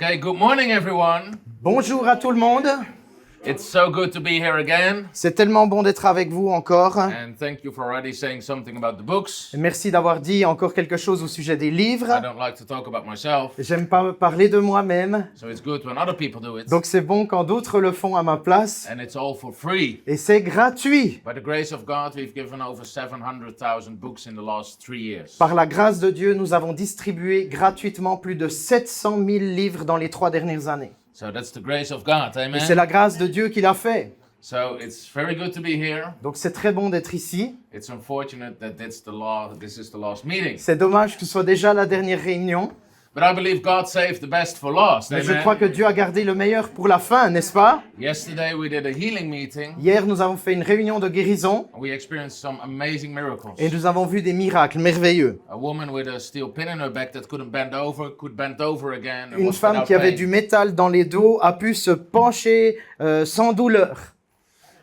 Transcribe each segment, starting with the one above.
Okay, good morning everyone. Bonjour à tout le monde. It's so good to be here again. C'est tellement bon d'être avec vous encore. And thank you for already saying something about the books. Et merci d'avoir dit encore quelque chose au sujet des I livres. don't like to talk about myself, J'aime pas parler de moi-même. so it's good when other people do it. Donc c'est bon quand d'autres le font à ma place. And it's all for free. Et c'est gratuit. By the grace of God, we've given over 700,000 books in the last 3 years. Par la grâce de Dieu, nous avons distribué gratuitement plus de 700 000 livres dans les 3 dernières années. So that's the grace of God, Et c'est amen. la grâce de Dieu qui l'a fait. So it's very good to be here. Donc c'est très bon d'être ici. It's unfortunate that this is the last meeting. C'est dommage que ce soit déjà la dernière réunion. But I believe God saved the best for last, Mais je crois amen. que Dieu a gardé le meilleur pour la fin, n'est-ce pas? Yesterday we did a healing meeting. Hier, nous avons fait une réunion de guérison. We experienced some amazing miracles. Et nous avons vu des miracles merveilleux. A woman with a steel pin in her back that couldn't bend over, could bend over again. And Une was femme without qui avait pain. du métal dans les dos a pu se pencher sans douleur.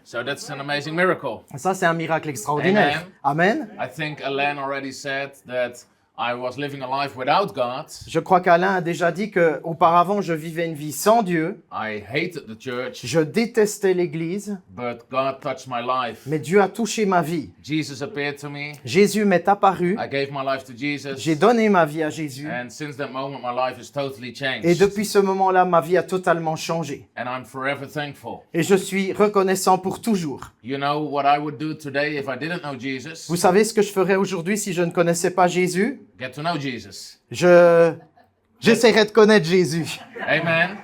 So that's an amazing miracle. Ça, c'est un miracle extraordinaire. Amen. I think Alain already said that I was living a life without God. Je crois qu'Alain a déjà dit qu'auparavant, je vivais une vie sans Dieu. I hated the church, Je détestais l'Église, but God touched my life. mais Dieu a touché ma vie. Jesus appeared to me. Jésus m'est apparu. I gave my life to Jesus. J'ai donné ma vie à Jésus. And since that moment, my life has totally Et changed. depuis ce moment-là, ma vie a totalement changé. And I'm forever thankful. Et je suis reconnaissant pour toujours. You know what I would do today if I didn't know Jesus? Vous savez ce que je ferais aujourd'hui si je ne connaissais pas Jésus? Get to know Jesus. J'essaierai de connaître Jésus. Amen.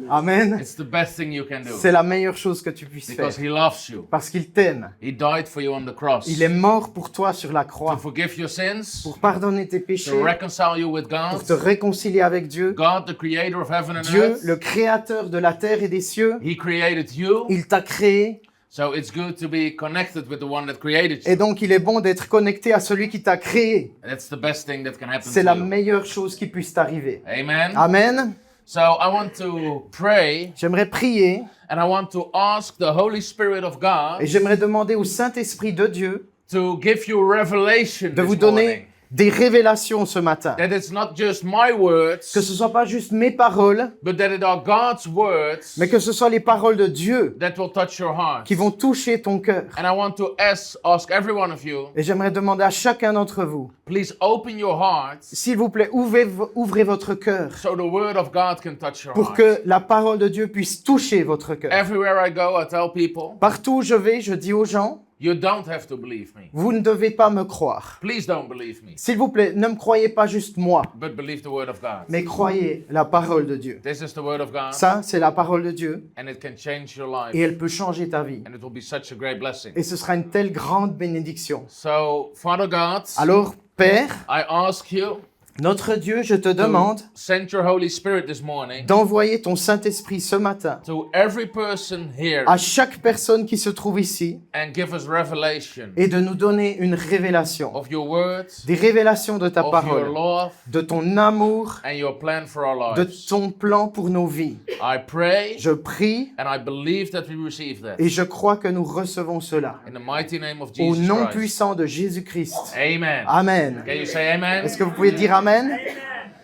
Amen. It's the best thing you can do. C'est la meilleure chose que tu puisses faire. Because he loves you. Parce qu'il t'aime. He died for you on the cross. Il est mort pour toi sur la To croix. forgive your sins, Pour pardonner tes to péchés. reconcile you with Pour God. te réconcilier avec Dieu. God, the creator of heaven and Dieu, earth, le créateur de la terre et des cieux. he created you. Il t'a créé. So it's good to be connected with the one that created Et you. donc, il est bon d'être connecté à celui qui t'a créé. That's the best thing that can happen C'est to la you. meilleure chose qui puisse t'arriver. Amen. Amen. So I want to pray J'aimerais prier and I want to ask the Holy Spirit of God et j'aimerais demander au Saint-Esprit de Dieu to give you revelation de vous this morning. donner des révélations ce matin. That it's not just my words, Que ce soit pas juste mes paroles, but that it are God's words mais que ce soit les paroles de Dieu that will touch your heart. qui vont toucher ton cœur. And I want to ask every one of you, Et j'aimerais demander à chacun d'entre vous, please open your hearts s'il vous plaît, ouvrez votre cœur so the word of God can touch your pour heart. que la parole de Dieu puisse toucher votre cœur. Everywhere I go, I tell people, Partout où je vais, je dis aux gens, you don't have to believe me. vous ne devez pas me croire. Please don't believe me, S'il vous plaît, ne me croyez pas juste moi, but believe the word of God. mais croyez la parole de Dieu. This is the word of God, Ça, c'est la parole de Dieu and it can change your life, et elle peut changer ta vie. and it will be such a great blessing. Et ce sera une telle grande bénédiction. So, Father God, Alors, Père, I ask you notre Dieu, je te demande to send your Holy Spirit this morning d'envoyer ton Saint-Esprit ce matin to every person here à chaque personne qui se trouve ici and give us revelation et de nous donner une révélation. of your words, Des révélations de ta of your parole, love, de ton amour, and your plan for our de lives. ton plan pour nos vies. I pray Je prie and I believe that we receive that. et je crois que nous recevons cela. In the mighty name of Au Jesus nom Christ. puissant de Jésus-Christ. Amen. Amen. Can you say amen? Est-ce que vous pouvez dire Amen?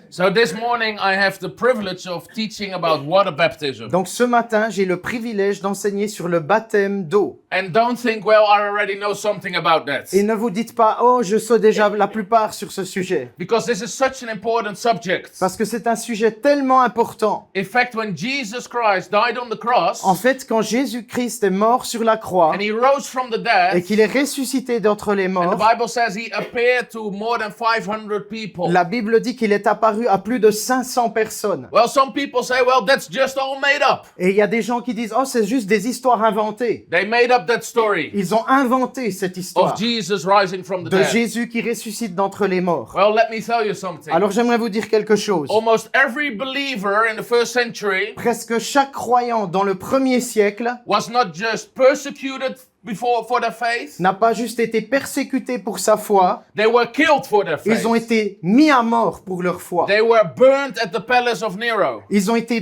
So this morning I have the privilege of teaching about water baptism. Donc ce matin, j'ai le privilège d'enseigner sur le baptême d'eau. And don't think, well, I already know something about that. Et ne vous dites pas, oh, je sais déjà la plupart sur ce sujet. Because this is such an important subject. Parce que c'est un sujet tellement important. In fact, when Jesus Christ died on the cross En fait, quand Jésus-Christ est mort sur la croix and he rose from the et dead, qu'il est ressuscité d'entre les and the morts, Bible says he appeared to more than 500 people. la Bible dit qu'il est apparu à plus de 500 personnes. Well, some people say, well, that's just all made up. Et il y a des gens qui disent, oh, c'est juste des histoires inventées. They made up that story Ils ont inventé cette histoire of Jesus rising from the de dead. Jésus qui ressuscite d'entre les morts. Well, let me tell you something. Alors j'aimerais vous dire quelque chose. Almost every believer in the first century Presque chaque croyant dans le premier siècle was not just persecuted for their faith. n'a pas juste été persécuté pour sa foi, They were killed for their faith. ils ont été mis à mort pour leur foi. They were burnt at the palace of Nero Ils ont été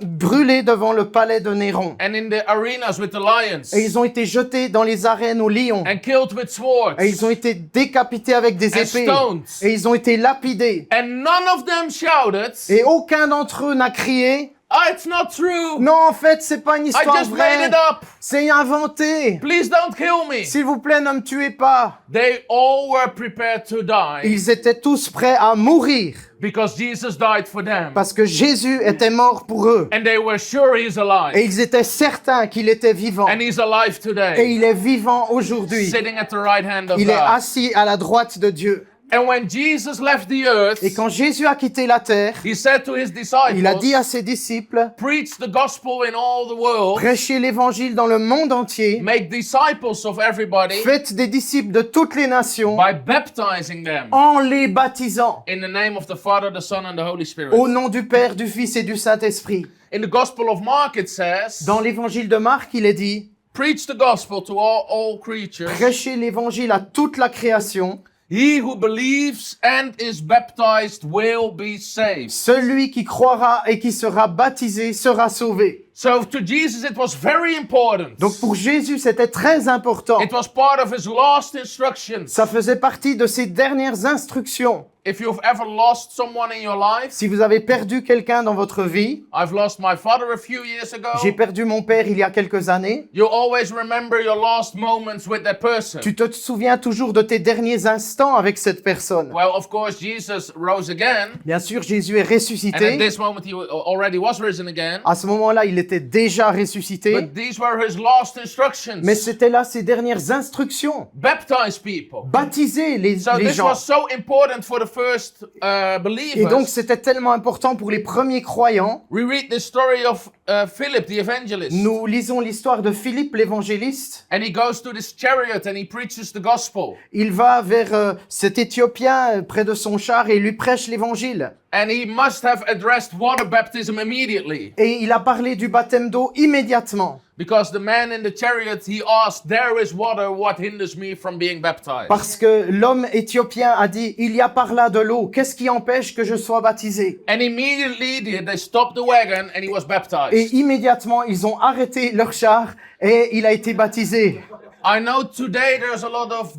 brûlés devant le palais de Néron. and in the arenas with the lions Et ils ont été jetés dans les arènes aux lions. and killed with swords Et ils ont été décapités avec des and épées. stones. Et ils ont été lapidés. And none of them shouted, Et aucun d'entre eux n'a crié "Ah, it's not true. « Non, en fait, c'est pas une I histoire just made vraie. it up. C'est inventé. Please don't kill me." S'il vous plaît, ne me tuez pas. » They all were prepared to die Ils étaient tous prêts à mourir because Jesus died for them. parce que Jésus était mort pour eux. And they were sure he's alive. Et ils étaient certains qu'il était vivant. And he's alive Et today, il est vivant aujourd'hui. sitting at the right hand of Il est God. assis à la droite de Dieu. And when Jesus left the earth, Et quand Jésus a quitté la terre, he said to his il a dit disciples, à ses disciples, preach the gospel in all the world, prêchez l'évangile dans le monde entier, make disciples of everybody faites des disciples de toutes les nations by baptizing them en les baptisant in the name of the Father, the Son, and the Holy Spirit. au nom du Père, du Fils et du Saint-Esprit. In the Gospel of Mark, it says, Dans l'évangile de Marc, il est dit, preach the gospel to all creatures. prêchez l'évangile à toute la création. He who believes and is baptized will be saved. Celui qui croira et qui sera baptisé sera sauvé. So to Jesus, it was very important. Donc pour Jésus, c'était très important. It was part of his last instructions. Ça faisait partie de ses dernières instructions. If you've ever lost someone in your life, Si vous avez perdu quelqu'un dans votre vie, I've lost my father a few years ago. j'ai perdu mon père il y a quelques années, You always remember your last moments with that person. tu te souviens toujours de tes derniers instants avec cette personne. Well, of course, Jesus rose again, Bien sûr, Jésus est and at ressuscité. this moment he already was risen again. À ce moment-là, il était déjà ressuscité. But these were his last instructions. Mais c'était là ses dernières instructions. Baptize people. Baptiser les So this gens. was so important for the first Et believers. donc, c'était tellement important pour les premiers croyants. We read the story of Philip the evangelist. Nous lisons l'histoire de Philippe l'évangéliste. And he goes to this chariot and he preaches the gospel. Il va vers cet Éthiopien près de son char et lui prêche l'évangile. And he must have addressed water baptism immediately. Et il a parlé du baptême d'eau immédiatement. Because the man in the chariot, he asked, there is water, what hinders me from being baptized? Parce que l'homme éthiopien a dit, il y a par là de l'eau, qu'est-ce qui empêche que je sois baptisé? And immediately they stopped the wagon and he was baptized. Et immédiatement, ils ont arrêté leur char et il a été baptisé. I know today there's a lot of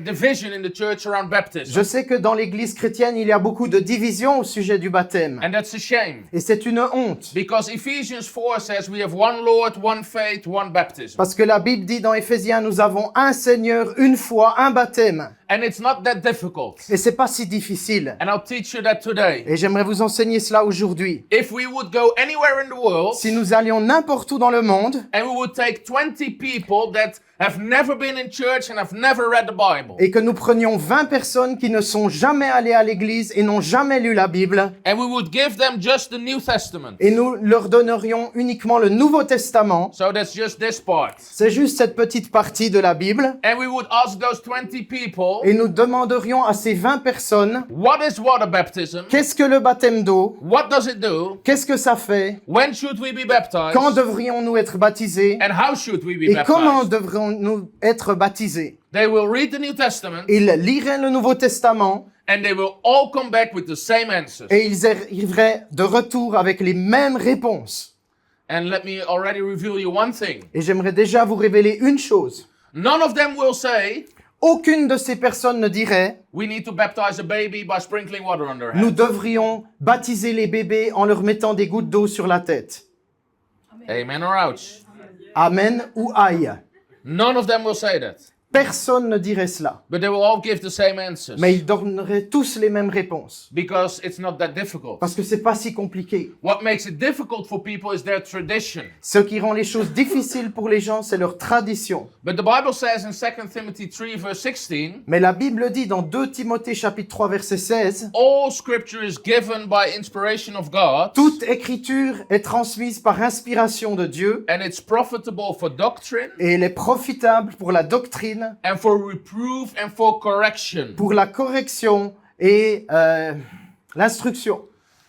division in the church around baptism. Je sais que dans l'église chrétienne, il y a beaucoup de divisions au sujet du baptême. And that's a shame. Et c'est une honte. Because Ephesians 4 says we have one Lord, one faith, one baptism. Parce que la Bible dit dans Éphésiens, nous avons un Seigneur, une foi, un baptême. And it's not that difficult. Et c'est pas si difficile. And I'll teach you that today. Et j'aimerais vous enseigner cela aujourd'hui. If we would go anywhere in the world Si nous allions n'importe où dans le monde and we would take 20 people that have never been in church and have never read the Bible, et que nous prenions 20 personnes qui ne sont jamais allées à l'église et n'ont jamais lu la Bible, and we would give them just the New Testament. et nous leur donnerions uniquement le Nouveau Testament, So that's just this part. c'est juste cette petite partie de la Bible, And we would ask those 20 people, et nous demanderions à ces 20 personnes, what is water baptism? qu'est-ce que le baptême d'eau? What does it do? Qu'est-ce que ça fait? When should we be baptized? Quand devrions-nous être baptisés? And how should we be Et comment baptized? devrions-nous être baptisés? They will read the New Testament Ils liraient le Nouveau Testament and they will all come back with the same answers. et ils arriveraient de retour avec les mêmes réponses. And let me already reveal you one thing. Et j'aimerais déjà vous révéler une chose. None of them will say, Aucune de ces personnes ne dirait we need to baptize a baby by sprinkling water on their « Nous head. devrions baptiser les bébés en leur mettant des gouttes d'eau sur la tête. Amen or ouch. » Amen ou aïe. None of them will say that. Personne ne dirait cela. But they will all give the same answers. Mais ils donneraient tous les mêmes réponses. Because it's not that difficult. Parce que c'est pas si compliqué. What makes it difficult for people is their tradition. Ce qui rend les choses difficiles pour les gens, c'est leur tradition. But the Bible says in 2 Timothy 3 verse 16, Mais la Bible dit dans 2 Timothée chapitre 3 verset 16, all scripture is given by inspiration of God, toute écriture est transmise par inspiration de Dieu and it's profitable for doctrine, et elle est profitable pour la doctrine, and for reproof, and for correction. pour la correction et l'instruction.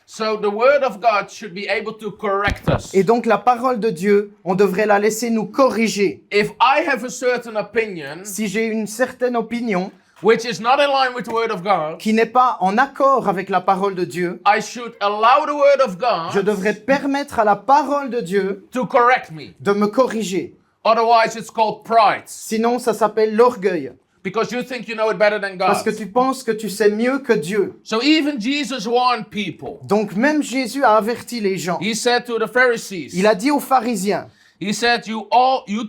So the word of God should be able to correct us. Et donc la parole de Dieu, on devrait la laisser nous corriger. If I have a certain opinion Si j'ai une certaine opinion which is not in line with the word of God, qui n'est pas en accord avec la parole de Dieu, I should allow the word of je God devrais permettre à la parole de Dieu to correct me. de me corriger. Otherwise, it's called pride. Sinon, ça s'appelle l'orgueil. Because you think you know it better than Parce que God. tu penses que tu sais mieux que Dieu. So even Jesus warned people. Donc même Jésus a averti les gens. He said to the Pharisees, Il a dit aux pharisiens, he said, you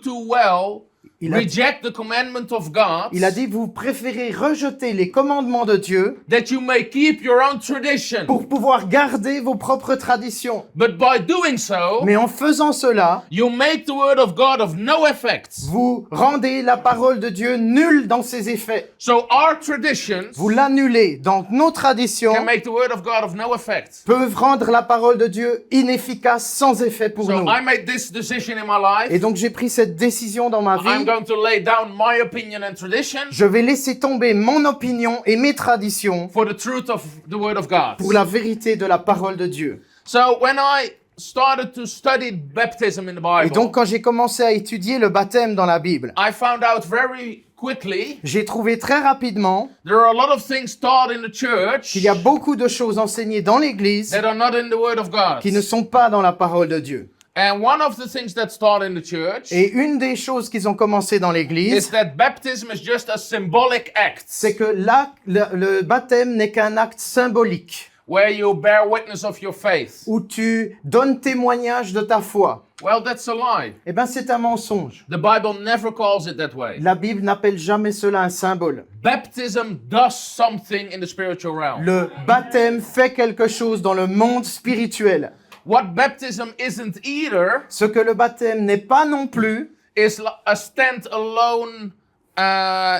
too well Il a- reject the commandment of God, il a dit, vous préférez rejeter les commandements de Dieu that you may keep your own tradition. pour pouvoir garder vos propres traditions. But by doing so, Mais en faisant cela, you make the word of God of no effect. vous rendez la parole de Dieu nulle dans ses effets. So our traditions Vous l'annulez. Donc nos traditions can make the word of God of no effect. peuvent rendre la parole de Dieu inefficace, sans effet pour So nous. I made this decision in my life. Et donc j'ai pris cette décision dans ma I'm vie. going to lay down my opinion and tradition Je vais laisser tomber mon opinion et mes traditions for the truth of the word of God. pour la vérité de la parole de Dieu. So when I started to study baptism in the Et Bible, donc quand j'ai commencé à étudier le baptême dans la Bible, I found out very quickly j'ai trouvé très rapidement there are a lot of things taught in the church qu'il y a beaucoup de choses enseignées dans l'Église that are not in the word of God. qui ne sont pas dans la parole de Dieu. And one of the things that's taught in the church Et une des choses qu'ils ont commencé dans is l'Église, that baptism is just a symbolic act c'est que là, le baptême n'est qu'un acte symbolique where you bear witness of your faith. où tu donnes témoignage de ta foi. Well, that's a lie. Eh bien, c'est un mensonge. The Bible never calls it that way. La Bible n'appelle jamais cela un symbole. Baptism does something in the spiritual realm. Le baptême fait quelque chose dans le monde spirituel. What baptism isn't either Ce que le baptême n'est pas non plus, is a stand-alone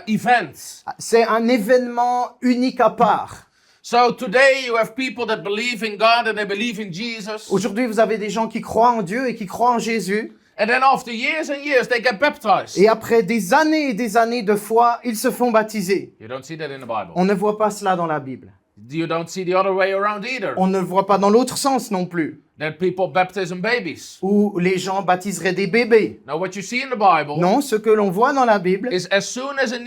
event. c'est un événement unique à part. So today you have people that believe in God and they believe in Jesus. Aujourd'hui, vous avez des gens qui croient en Dieu et qui croient en Jésus. And then after years and years they get baptized. Et après des années et des années de foi, ils se font baptiser. You don't see that in the Bible. On ne voit pas cela dans la Bible. You don't see the other way around either. On ne le voit pas dans l'autre sens non plus, That people baptize babies. où les gens baptiseraient des bébés. Now what you see in the Bible Non, ce que l'on voit dans la Bible, is as soon as a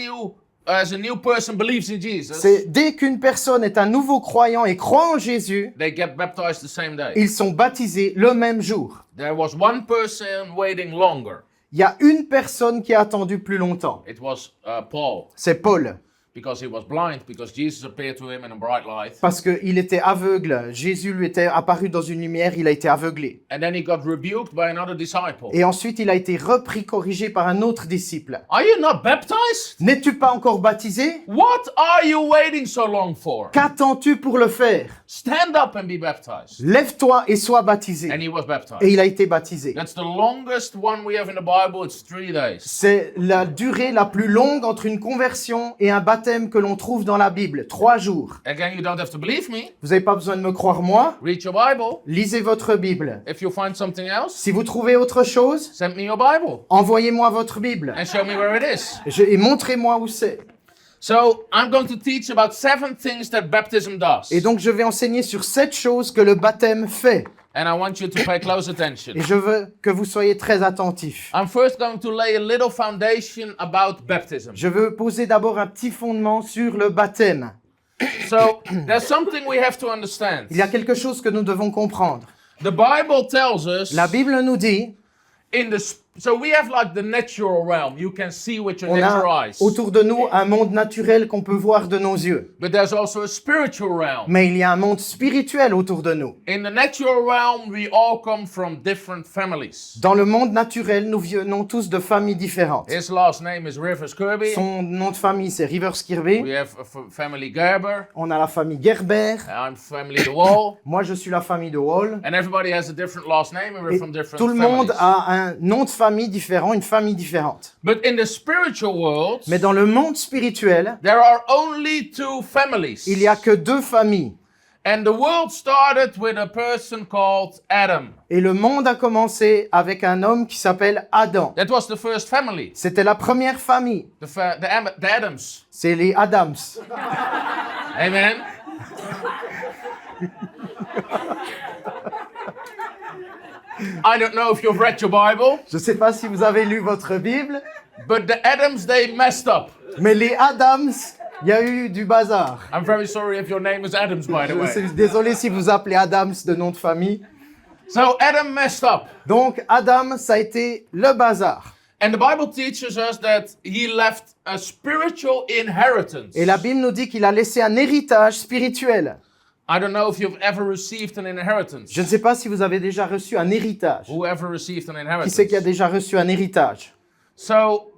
new person believes in Jesus, c'est dès qu'une personne est un nouveau croyant et croit en Jésus, they get baptized the same day. ils sont baptisés le même jour. There was one person waiting longer. Il y a une personne qui a attendu plus longtemps. It was Paul, C'est Paul. because he was blind, because Jesus appeared to him in a bright light. Parce qu'il était aveugle. Jésus lui était apparu dans une lumière, il a été aveuglé. And then he got rebuked by another disciple. Et ensuite, il a été repris, corrigé par un autre disciple. Are you not baptized? N'es-tu pas encore baptisé? What are you waiting so long for? Qu'attends-tu pour le faire? Stand up and be baptized. Lève-toi et sois baptisé. And he was Et baptized. il a été baptisé. That's the longest one we have in the Bible. It's 3 days. C'est la durée la plus longue entre une conversion et un baptême que l'on trouve dans la Bible. 3 jours. Again, you don't have to believe me. Vous n'avez pas besoin de me croire moi. Read your Bible. Lisez votre Bible. If you find something else, Si vous trouvez autre chose, send me your Bible envoyez-moi votre Bible. and show me where it is. Et montrez-moi où c'est. So I'm going to teach about 7 things that baptism does. Et donc je vais enseigner sur 7 choses que le baptême fait. And I want you to pay close attention. Et je veux que vous soyez très attentifs. I'm first going to lay a little foundation about baptism. Je veux poser d'abord un petit fondement sur le baptême. So there's something we have to understand. Il y a quelque chose que nous devons comprendre. The Bible tells us La Bible nous dit, so we have like the natural realm you can see with your on natural a eyes. autour de nous un monde naturel qu'on peut voir de nos yeux. But there's also a spiritual realm. Mais il y a un monde spirituel autour de nous. In the natural realm, we all come from different families. Dans le monde naturel, nous venons tous de familles différentes. His last name is Rivers Kirby. Son nom de famille, c'est Rivers Kirby. We have a family Gerber. On a la famille Gerber. I'm family De Wall. Moi, je suis la famille de Wall. And everybody has a different last name and we're Et from different tout le monde families. a un nom de famille différent, une famille différente. But in the spiritual world, Mais dans le monde spirituel, there are only 2 families. il n'y a que 2 familles. And the world started with a person called Adam. Et le monde a commencé avec un homme qui s'appelle Adam. That was the first family. C'était la première famille. The Adams. C'est les Adams. Amen. I don't know if you've read your Bible, Je ne sais pas si vous avez lu votre Bible, but the Adams, they messed up. mais les Adams, il y a eu du bazar. I'm very sorry if your name is Adams, by the Je way. suis désolé si vous appelez Adams de nom de famille. So Adam messed up. Donc Adam, ça a été le bazar. And the Bible teaches us that he left a spiritual inheritance. Et la Bible nous dit qu'il a laissé un héritage spirituel. I don't know if you've ever received an inheritance. Je ne sais pas si vous avez déjà reçu un héritage. Who ever received an Qui inheritance? c'est qui a déjà reçu un héritage? So,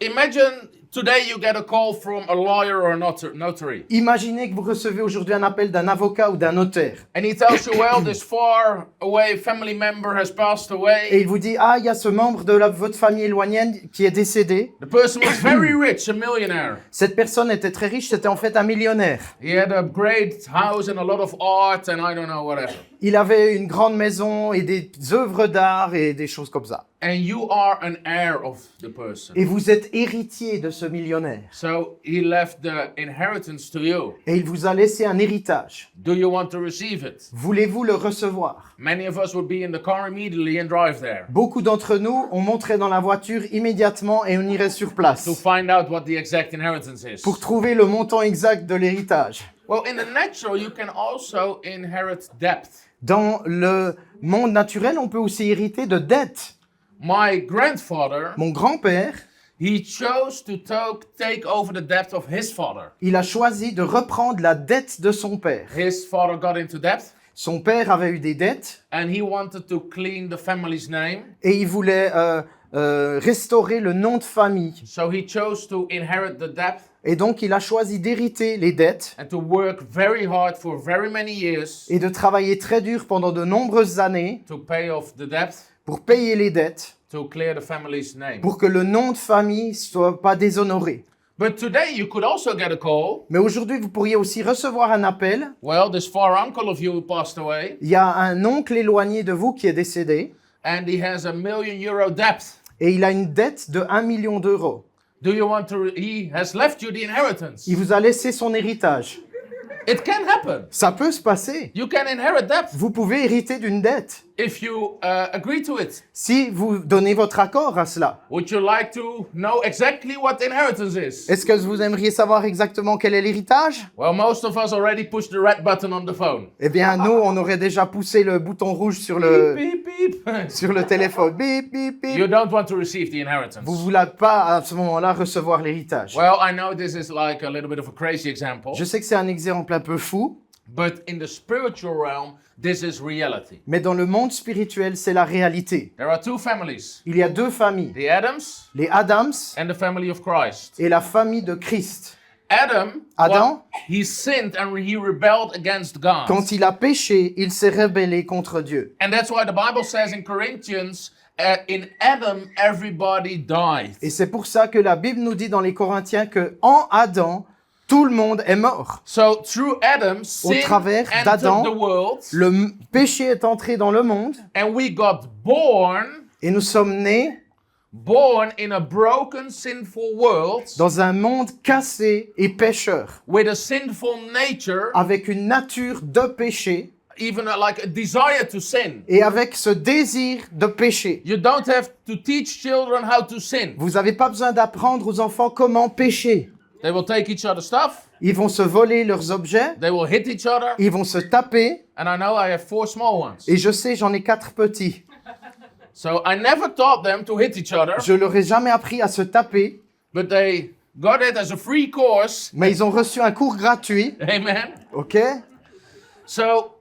imagine today you get a call from a lawyer or a notary. Imaginez que vous recevez aujourd'hui un appel d'un avocat ou d'un notaire. And he tells you, well, this far away family member has passed Et away. il vous dit, ah, il y a ce membre de votre famille éloignée qui est décédé. The person was very rich, a millionaire. Cette personne était très riche, c'était en fait un millionnaire. He had a great house and a lot of art and I don't know whatever. Il avait une grande maison et des œuvres d'art et des choses comme ça. And you are an heir of the person. Et vous êtes héritier de ce millionnaire. So he left the inheritance to you. Et il vous a laissé un héritage. Do you want to receive it? Voulez-vous le recevoir? Many of us would be in the car immediately and drive there Beaucoup d'entre nous, on monterait dans la voiture immédiatement et on irait sur place to find out what the exact inheritance is. pour trouver le montant exact de l'héritage. Well, in the natural, you can also inherit debt. Dans le monde naturel, on peut aussi hériter de dettes. My grandfather, Mon grand-père, he chose to take over the debt of his father. il a choisi de reprendre la dette de son père. His father got into debt Son père avait eu des dettes and he wanted to clean the family's name. et il voulait restaurer le nom de famille. So he chose to inherit the debt Et donc, il a choisi d'hériter les dettes and to work very hard for very many years et de travailler très dur pendant de nombreuses années to pay off the debt, pour payer les dettes, to clear the family's name. pour que le nom de famille soit pas déshonoré. But today you could also get a call. Mais aujourd'hui, vous pourriez aussi recevoir un appel. Well, this far uncle of you passed away Il y a un oncle éloigné de vous qui est décédé and he has a €1 million debt. et il a une dette de 1 million d'euros. Do you want to? He has left you the inheritance. Il vous a laissé son héritage. It can happen. Ça peut se passer. You can inherit debt Vous pouvez hériter d'une dette if you agree to it. si vous donnez votre accord à cela. Would you like to know exactly what inheritance is? Est-ce que vous aimeriez savoir exactement quel est l'héritage? Well, most of us already pushed the red button on the phone. Eh bien, nous, on aurait déjà poussé le bouton rouge sur le Beep, beep, beep. sur le téléphone. Bip, bip, bip. You don't want to receive the inheritance. Vous ne voulez pas à ce moment-là recevoir l'héritage. Well, I know this is like a little bit of a crazy example, Je sais que c'est un exemple un peu fou, but in the spiritual realm, this is reality. mais dans le monde spirituel, c'est la réalité. There are two families, Il y a deux familles, the Adams les Adams and the family of Christ. et la famille de Christ. Adam, Adam, he sinned and he rebelled against God. quand il a péché, il s'est rebellé contre Dieu. And that's why the Bible says in Corinthians, in Adam, everybody died. Et c'est pour ça que la Bible nous dit dans les Corinthiens que en Adam, tout le monde est mort. So through Adam, sin travers entered d'Adam, the world, Le péché est entré dans le monde and we got born et nous sommes nés in a broken, sinful world dans un monde cassé et pécheur, with a sinful nature, avec une nature de péché even like a desire to sin. et avec ce désir de péché. You don't have to teach children how to sin. Vous n'avez pas besoin d'apprendre aux enfants comment pécher. They will take each other's stuff, Ils vont se voler leurs objets, they will hit each other, ils vont se taper, and I know I have 4 small ones. et je sais, j'en ai 4 petits. So I never taught them to hit each other, Je leur ai jamais appris à se taper, but they got it as a free course. mais ils ont reçu un cours gratuit, Amen. ok? So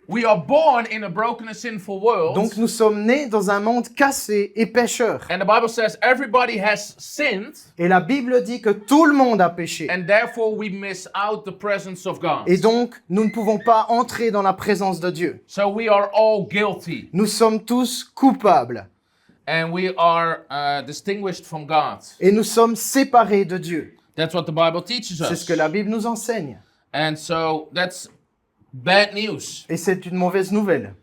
we are born in a broken and sinful world. Donc nous sommes nés dans un monde cassé et pécheur. And the Bible says everybody has sinned, Et la Bible dit que tout le monde a péché. and therefore we miss out the presence of God. Et donc, nous ne pouvons pas entrer dans la présence de Dieu. So we are all guilty, Nous sommes tous coupables. and we are distinguished from God. Et nous sommes séparés de Dieu. That's what the Bible teaches C'est us. ce que la Bible nous enseigne. And so that's bad news. Et c'est une mauvaise nouvelle.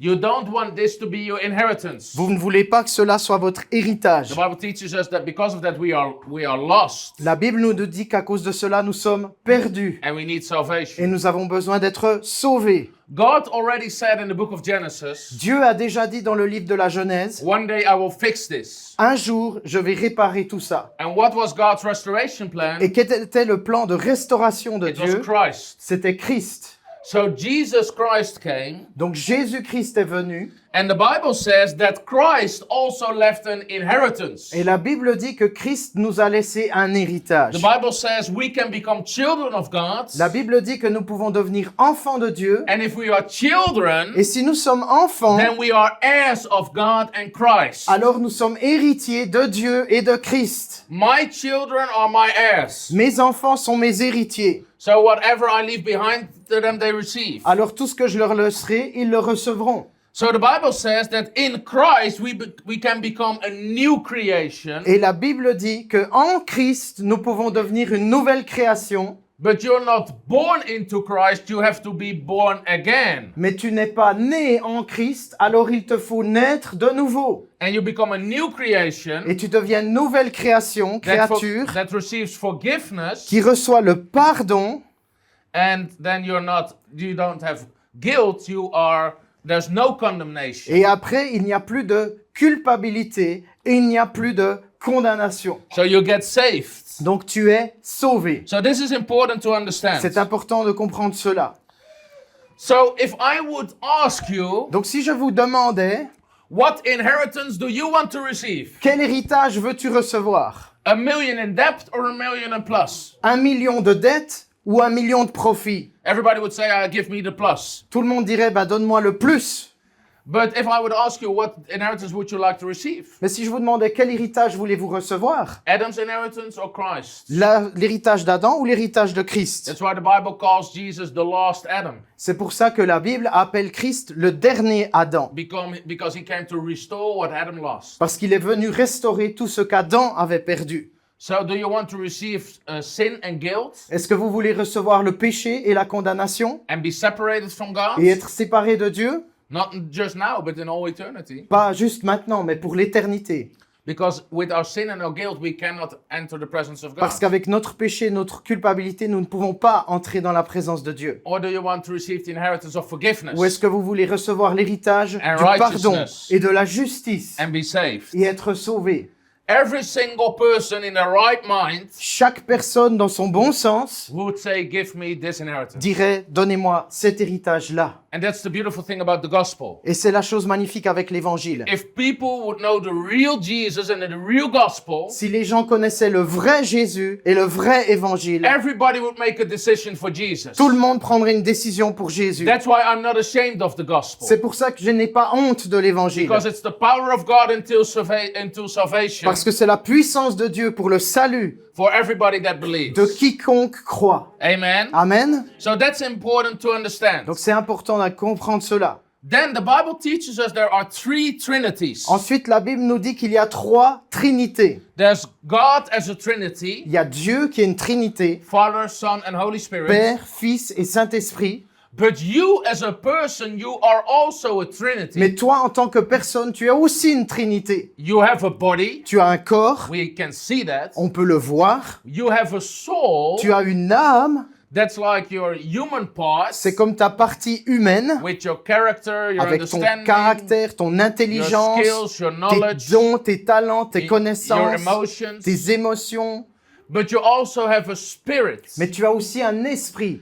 You don't want this to be your inheritance. Vous ne voulez pas que cela soit votre héritage. The Bible teaches us that because of that we are lost La Bible nous dit qu'à cause de cela, nous sommes perdus and we need et salvation. nous avons besoin d'être sauvés. God already said in the book of Genesis, Dieu a déjà dit dans le livre de la Genèse, one day I will fix this. un jour, je vais réparer tout ça. And what was God's restoration plan? Et quel était le plan de restauration de It was Dieu? Christ. C'était Christ. So Jesus Christ came, Donc Jésus-Christ est venu and the Bible says that Christ also left an inheritance. et la Bible dit que Christ nous a laissé un héritage. The Bible says we can become children of God, La Bible dit que nous pouvons devenir enfants de Dieu. and if we are children, Et si nous sommes enfants, then we are heirs of God and Christ. alors nous sommes héritiers de Dieu et de Christ. My children are my heirs. Mes enfants sont mes héritiers. So whatever I leave behind to them, they receive. Alors tout ce que je leur laisserai, ils le recevront. So the Bible says that in Christ we can become a new creation, Et la Bible dit que en Christ, nous pouvons devenir une nouvelle création. but you're not born into Christ, you have to be born again. Mais tu n'es pas né en Christ, alors il te faut naître de nouveau. And you become a new creation Et tu deviens une nouvelle création, créature, that receives forgiveness, qui reçoit le pardon. and then you don't have guilt, there's no condemnation. Et après, il n'y a plus de culpabilité et il n'y a plus de condamnation. So you get saved. Donc tu es sauvé. So this is important to understand. C'est important de comprendre cela. So if I would ask you, Donc si je vous demandais, what inheritance do you want to receive? quel héritage veux-tu recevoir? $1 million in debt or $1 million in plus? 1 million de dettes ou 1 million de profits? Everybody would say, give me the plus. Tout le monde dirait, bah donne-moi le plus. But if I would ask you, what inheritance would you like to receive? Mais si je vous demandais quel héritage voulez-vous recevoir? Adam's inheritance or Christ? L'héritage d'Adam ou l'héritage de Christ? That's why the Bible calls Jesus the last Adam. C'est pour ça que la Bible appelle Christ le dernier Adam. Because he came to restore what Adam lost. Parce qu'il est venu restaurer tout ce qu'Adam avait perdu. So do you want to receive sin and guilt Est-ce que vous voulez recevoir le péché et la condamnation and be separated from God? et être séparé de Dieu? Not just now, but in all eternity. Pas juste maintenant, mais pour l'éternité. Because with our sin and our guilt, we cannot enter the presence of God. Parce qu'avec notre péché, notre culpabilité, nous ne pouvons pas entrer dans la présence de Dieu. Or do you want to receive the inheritance of forgiveness Ou est-ce que vous voulez recevoir l'héritage And du pardon righteousness. et de la justice and be saved? et être sauvé? Every single person in their right mind Chaque personne dans son bon sens would say, give me this inheritance. dirait, donnez-moi cet héritage-là. And that's the beautiful thing about the gospel. Et c'est la chose magnifique avec l'évangile. If people would know the real Jesus and the real gospel, Si les gens connaissaient le vrai Jésus et le vrai évangile, everybody would make a decision for Jesus. tout le monde prendrait une décision pour Jésus. That's why I'm not ashamed of the gospel. C'est pour ça que je n'ai pas honte de l'évangile. Because it's the power of God until salvation Parce que c'est la puissance de Dieu pour le salut for everybody that believes. de quiconque croit. Amen. Amen. So that's important to understand. Donc c'est important de comprendre cela. Then the Bible teaches us there are 3 trinities. Ensuite, la Bible nous dit qu'il y a 3 trinités. There's God as a trinity, Il y a Dieu qui est une trinité, Father, Son, and Holy Spirit. Père, Fils et Saint-Esprit. But you as a person, you are also a trinity. Mais toi, en tant que personne, tu es aussi une trinité. You have a body. Tu as un corps, We can see that. on peut le voir. You have a soul. Tu as une âme, That's like your human part. c'est comme ta partie humaine, With your character, your avec ton understanding, caractère, ton your intelligence, skills, your tes knowledge, dons, tes talents, tes your connaissances, emotions. tes émotions. But you also have a spirit. Mais tu as aussi un esprit.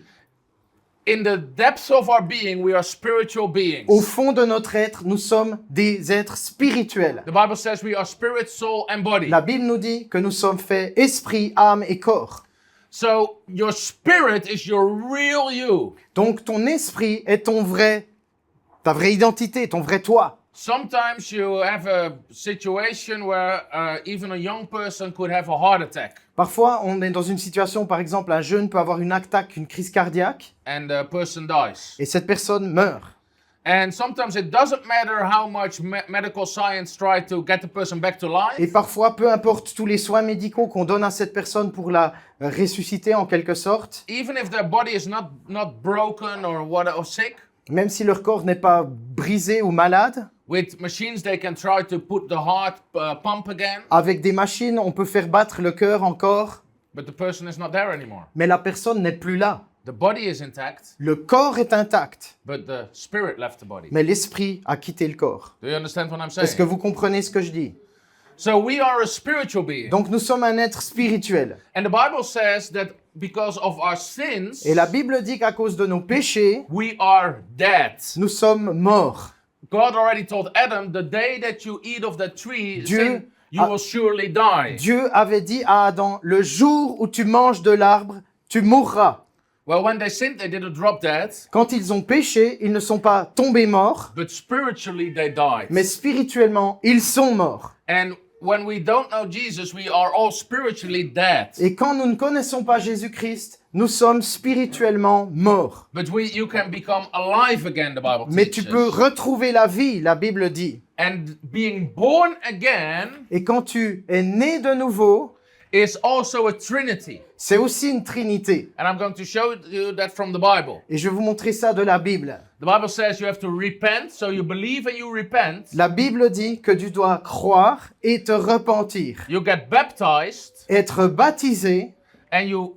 In the depths of our being, we are spiritual beings. Au fond de notre être, nous sommes des êtres spirituels. The Bible says we are spirit, soul, and body. La Bible nous dit que nous sommes faits esprit, âme et corps. So your spirit is your real you. Donc ton esprit est ta vraie identité, ton vrai toi. Sometimes you have a situation where even a young person could have a heart attack, Parfois, on est dans une situation, par exemple, un jeune peut avoir une attaque, une crise cardiaque, and the person dies. et cette personne meurt. And sometimes it doesn't matter how much medical science try to get the person back to life. Et parfois, peu importe tous les soins médicaux qu'on donne à cette personne pour la ressusciter en quelque sorte, Even if their body is not broken or sick, Même si leur corps n'est pas brisé ou malade, with machines they can try to put the heart pump again, avec des machines, on peut faire battre le cœur encore, but the person is not there anymore. mais la personne n'est plus là. The body is intact, Le corps est intact, but the spirit left the body. mais l'esprit a quitté le corps. Do you understand what I'm Est-ce que saying? vous comprenez ce que je dis? So we are a spiritual being. Donc nous sommes un être spirituel. And the Bible says that because of our sins, Et la Bible dit qu'à cause de nos péchés, we are dead. nous sommes morts. God already told Adam, the day that you eat of that tree, Dieu sin, you a- will surely die. Dieu avait dit à Adam, le jour où tu manges de l'arbre, tu mourras. Well, when they sinned, they didn't drop dead, Quand ils ont péché, ils ne sont pas tombés morts, but spiritually they died. mais spirituellement, ils sont morts. And when we don't know Jesus, we are all spiritually dead. Et quand nous ne connaissons pas Jésus-Christ, nous sommes spirituellement morts. But you can become alive again, the Bible Mais tu teaches. peux retrouver la vie, la Bible dit. And being born again Et quand tu es né de nouveau, is also a trinity. c'est aussi une trinité. And I'm going to show you that from the Bible. Et je vais vous montrer ça de la Bible. The Bible says you have to repent, so you believe and you repent. La Bible dit que tu dois croire et te repentir. You get baptized Être baptisé, and you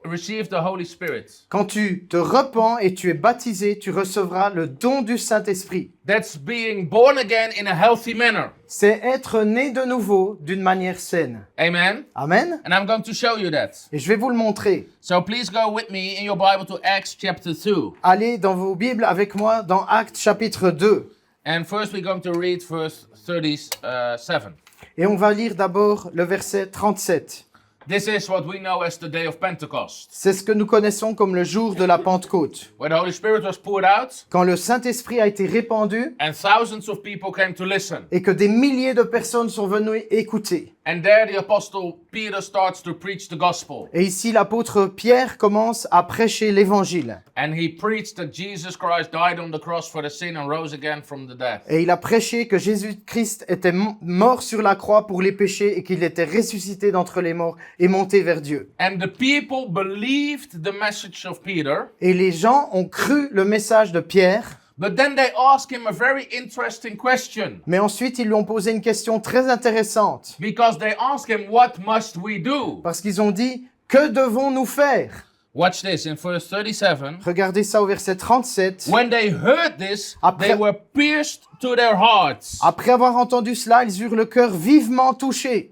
receive the Holy Spirit. quand tu te repens et tu es baptisé, tu recevras le don du Saint-Esprit. That's being born again in a healthy manner. C'est être né de nouveau d'une manière saine. Amen. Amen. And I'm going to show you that. Et je vais vous le montrer. So please go with me in your Bible to Acts chapter 2. Allez dans vos Bibles avec moi dans Actes chapitre 2. And first we're going to read verse 37. Et on va lire d'abord le verset 37. This is what we know as the day of Pentecost, C'est ce que nous connaissons comme le jour de la Pentecôte. where the Holy Spirit was poured out Quand le Saint-Esprit a été répandu and thousands of people came to listen. et que des milliers de personnes sont venues écouter. And there the apostle Peter starts to preach the gospel. Et ici, l'apôtre Pierre commence à prêcher l'évangile. And he preached that Jesus Christ died on the cross for the sin and rose again from the dead. Et il a prêché que Jésus-Christ était mort sur la croix pour les péchés et qu'il était ressuscité d'entre les morts et monté vers Dieu. And the people believed the message of Peter, Et les gens ont cru le message de Pierre, but then they asked him a very interesting question. mais ensuite ils lui ont posé une question très intéressante. Because they asked him, what must we do? Parce qu'ils ont dit, que devons-nous faire? Watch this in verse 37. Regardez ça au verset 37. When they heard this, Après- they were pierced to their hearts Après avoir entendu cela, ils eurent le cœur vivement touché.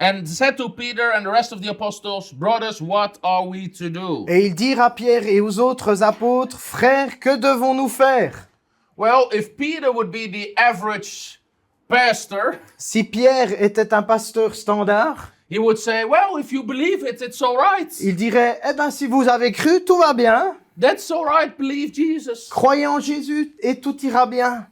and said to Peter and the rest of the apostles, brothers, what are we to do? Et ils dirent à Pierre et aux autres apôtres, frères, que devons-nous faire? Well, if Peter would be the average pastor, Si Pierre était un pasteur standard, he would say, well, if you believe it, it's all right. il dirait, eh ben si vous avez cru, tout va bien. That's all right, believe Jesus. Croyez en Jésus et tout ira bien.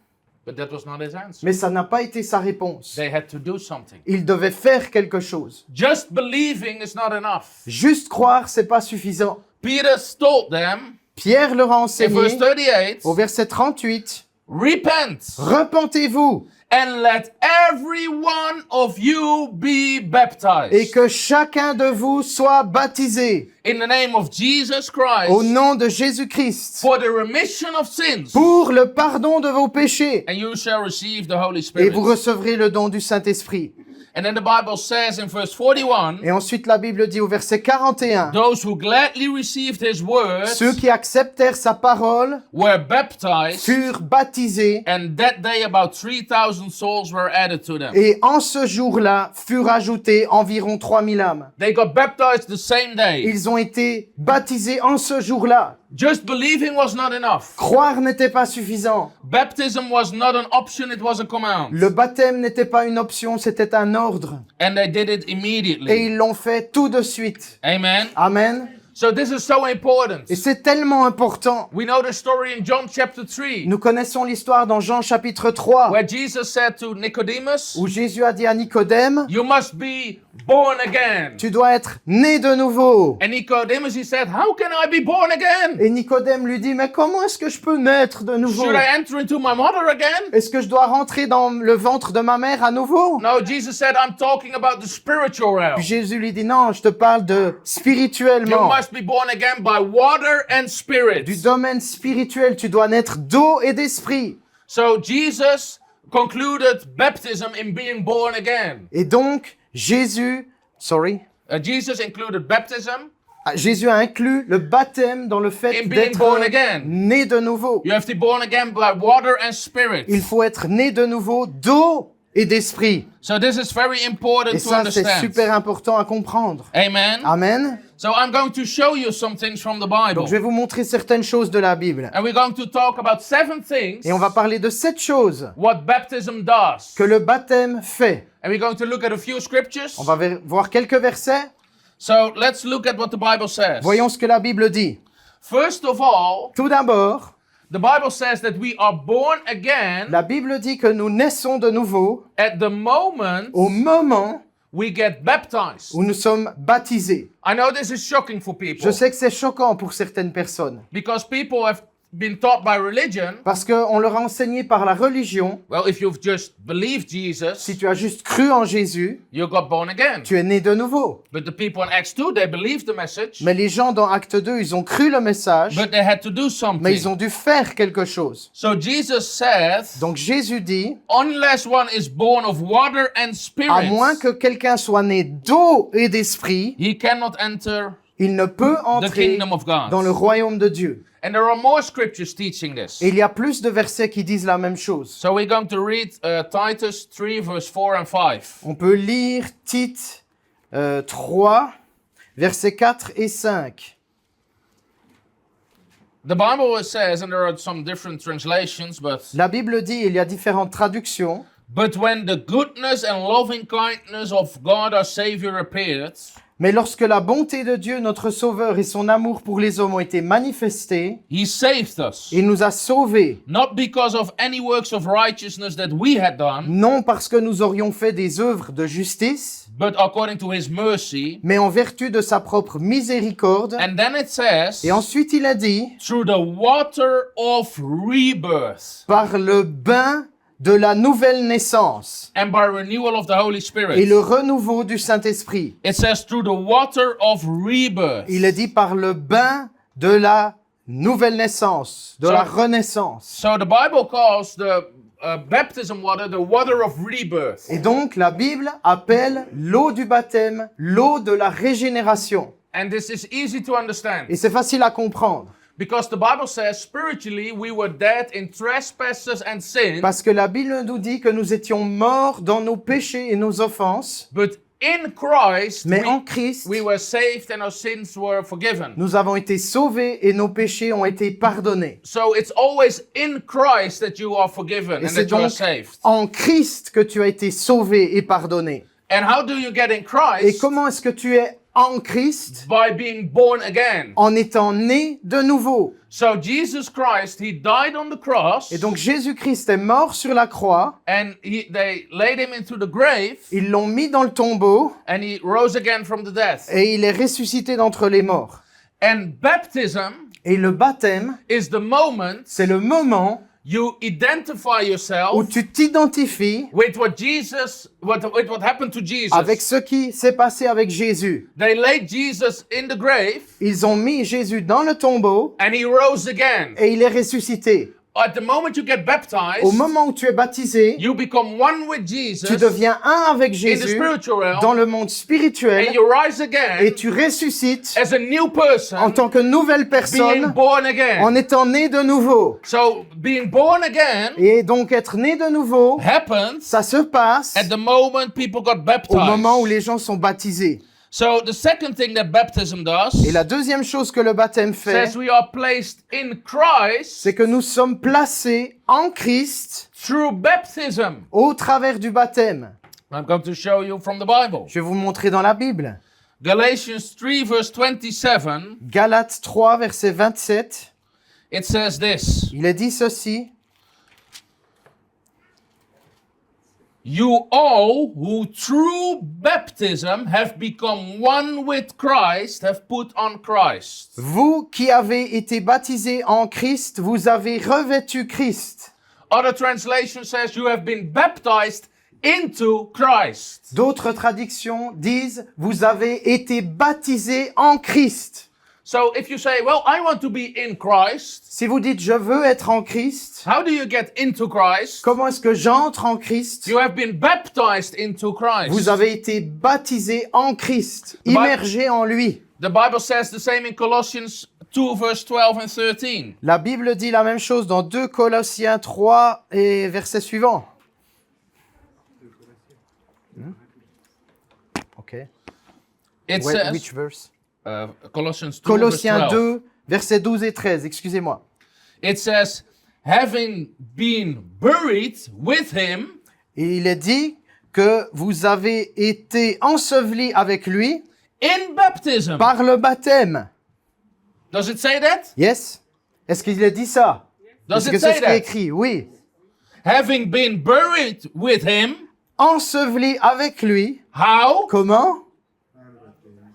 But that was not his answer. Mais ça n'a pas été sa réponse. They had to do something. Il devait faire quelque chose. Just believing is not enough. Juste croire, c'est pas suffisant. Peter told them Pierre leur a in verse enseigné 38, au verset 38, repent repentez-vous and let every one of you be baptized et que chacun de vous soit baptisé in the name of Jesus Christ au nom de Jésus-Christ for the remission of sins, pour le pardon de vos péchés and you shall receive the Holy et Spirit. vous recevrez le don du Saint-Esprit. And then the Bible says in verse 41, Et ensuite la Bible dit au verset 41, those who gladly received his words ceux qui acceptèrent sa parole were baptized, furent baptisés and that day about 3,000 souls were added to them. et en ce jour-là furent ajoutés environ 3000 âmes. They got baptized the same day. Ils ont été baptisés en ce jour-là. Just believing was not enough. Croire n'était pas suffisant. Baptism was not an option, it was a command. Le baptême n'était pas une option, c'était un ordre. And they did it Et immediately. ils l'ont fait tout de suite. Amen. Amen. So this is so important. Et c'est tellement important. We know the story in John chapter 3, Nous connaissons l'histoire dans Jean chapitre 3, where Jesus said to Nicodemus, où Jésus a dit à Nicodème, you must be born again. Tu dois être né de nouveau. And Nicodemus, he said, how can I be born again? Et Nicodème lui dit, mais comment est-ce que je peux naître de nouveau? Should I enter into my mother again? Est-ce que je dois rentrer dans le ventre de ma mère à nouveau? No, Jesus said, I'm talking about the spiritual realm. Puis Jésus lui dit, non, je te parle de You spirituellement. must be born again by water and spirit. Du domaine spirituel, tu dois naître d'eau et d'esprit. So Jesus concluded baptism in being born again. Et donc, Jésus included baptism Jésus a inclus le baptême dans le fait in being born d'être again. né de nouveau. You have to be born again by water and spirit. Il faut être né de nouveau d'eau et d'esprit. So this is very important Et to ça, c'est understand. super important à comprendre. Amen. Amen. So I'm going to show you some things from the Bible. Donc, je vais vous montrer certaines choses de la Bible. And we're going to talk about 7 things Et on va parler de 7 choses what baptism does. que le baptême fait. And we're going to look at a few scriptures. On va voir quelques versets. So let's look at what the Bible says. Voyons ce que la Bible dit. First of all, Tout d'abord, the Bible says that we are born again la Bible dit que nous naissons de nouveau at the moment au moment we get baptized. où nous sommes baptisés. I know this is shocking for people Je sais que c'est choquant pour certaines personnes because people have been taught by religion, parce qu'on leur a enseigné par la religion, well, if you've just believed Jesus, si tu as juste cru en Jésus, you got born again. tu es né de nouveau. But the people in Acts 2, they believed the message, Mais les gens dans Acte 2, ils ont cru le message, but they had to do mais something. ils ont dû faire quelque chose. So Jesus said, Donc Jésus dit, unless one is born of water and à moins spirit, que quelqu'un soit né d'eau et d'esprit, he cannot enter il ne peut the entrer kingdom of God. dans le royaume de Dieu. And there are more scriptures teaching this. Et il y a plus de versets qui disent la même chose. So we're going to read Titus 3, verse 4 and 5. On peut lire Tite 3, versets 4 et 5. The Bible says, and there are some different translations, La Bible dit, il y a différentes traductions, but when the goodness and loving kindness of God our Savior appeared, mais lorsque la bonté de Dieu, notre Sauveur, et son amour pour les hommes ont été manifestés, He saved us. il nous a sauvés, Not because of any works of righteousness that we had done, non parce que nous aurions fait des œuvres de justice, but according to His mercy. mais en vertu de sa propre miséricorde. And then it says, Et ensuite il a dit, through the water of rebirth par le bain de la nouvelle naissance and by renewal of the Holy et Spirit. le renouveau du Saint-Esprit. It says through the water of rebirth. Il est dit par le bain de la nouvelle naissance, de la renaissance. So the Bible calls the baptism water the water of rebirth. Et donc la Bible appelle l'eau du baptême l'eau de la régénération. And this is easy to understand Et c'est facile à comprendre because the Bible says spiritually we were dead in trespasses and sins, parce que la Bible nous dit que nous étions morts dans nos péchés et nos offenses, but in Christ mais en Christ, we were saved and our sins were forgiven. nous avons été sauvés et nos péchés ont été pardonnés. So it's always in Christ that you are forgiven Et and c'est that you are donc saved. en Christ que tu as été sauvé et pardonné. And how do you get in Et Christ? comment est-ce que tu es en Christ? By being born again. En étant né de nouveau. So Jesus Christ, He died on the cross, Et donc Jésus-Christ est mort sur la croix, and they laid Him into the grave, ils l'ont mis dans le tombeau and He rose again from the death. et il est ressuscité d'entre les morts. And baptism Et le baptême, is the moment c'est le moment you identify où yourself tu t'identifies with what happened to Jesus. avec ce qui s'est passé avec Jésus. They laid Jesus in the grave, Ils ont mis Jésus dans le tombeau and He rose again. et il est ressuscité. At the moment you get baptized, Au moment où tu es baptisé, you become one with Jesus tu deviens un avec in the Jésus spiritual realm, dans le monde spirituel and you rise again et tu ressuscites as a new person, en tant que nouvelle being personne born again. en étant né de nouveau. So being born again Et donc être né de nouveau, happens ça se passe at the moment people got au baptized. moment où les gens sont baptisés. So the second thing that baptism does Et la deuxième chose que le baptême fait, says we are placed in Christ c'est que nous sommes placés en Christ through baptism. au travers du baptême. I'm going to show you from the Bible. Je vais vous montrer dans la Bible. Galatians 3 verse 27, Galates 3, verset 27, it says this. il est dit ceci. You all who through baptism have become one with Christ have put on Christ. Vous qui avez été baptisés en Christ, vous avez revêtu Christ. Other translation says you have been baptized into Christ. D'autres traductions disent, vous avez été baptisés en Christ. So if you say, well, I want to be in Christ, Si vous dites, je veux être en Christ, how do you get into Christ? comment est-ce que j'entre en Christ? You have been baptized into Christ. Vous avez été baptisés en Christ, immergés en lui. The Bible says the same in Colossians 2 verse 12 and 13. La Bible dit la même chose dans 2 Colossiens 3 et verset suivant. Ok. It Which says, verse? Colossians 2 Colossiens verse 12. 2, versets 12 et 13, excusez-moi. It says, having been buried with him Et il est dit que vous avez été ensevelis avec lui in baptism. par le baptême. Does it say that? Yes? Est-ce qu'il a dit ça? Does Est-ce que it c'est say ce qui est that? écrit? Oui. Having been buried with him, Ensevelis avec lui. how? Comment?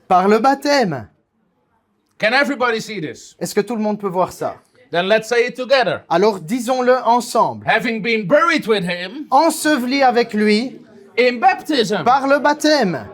Par le baptême. Can everybody see this? Est-ce que tout le monde peut voir ça? Then let's say it together. Alors disons-le ensemble. Having been buried with him Ensevelis avec lui in baptism, par le baptême.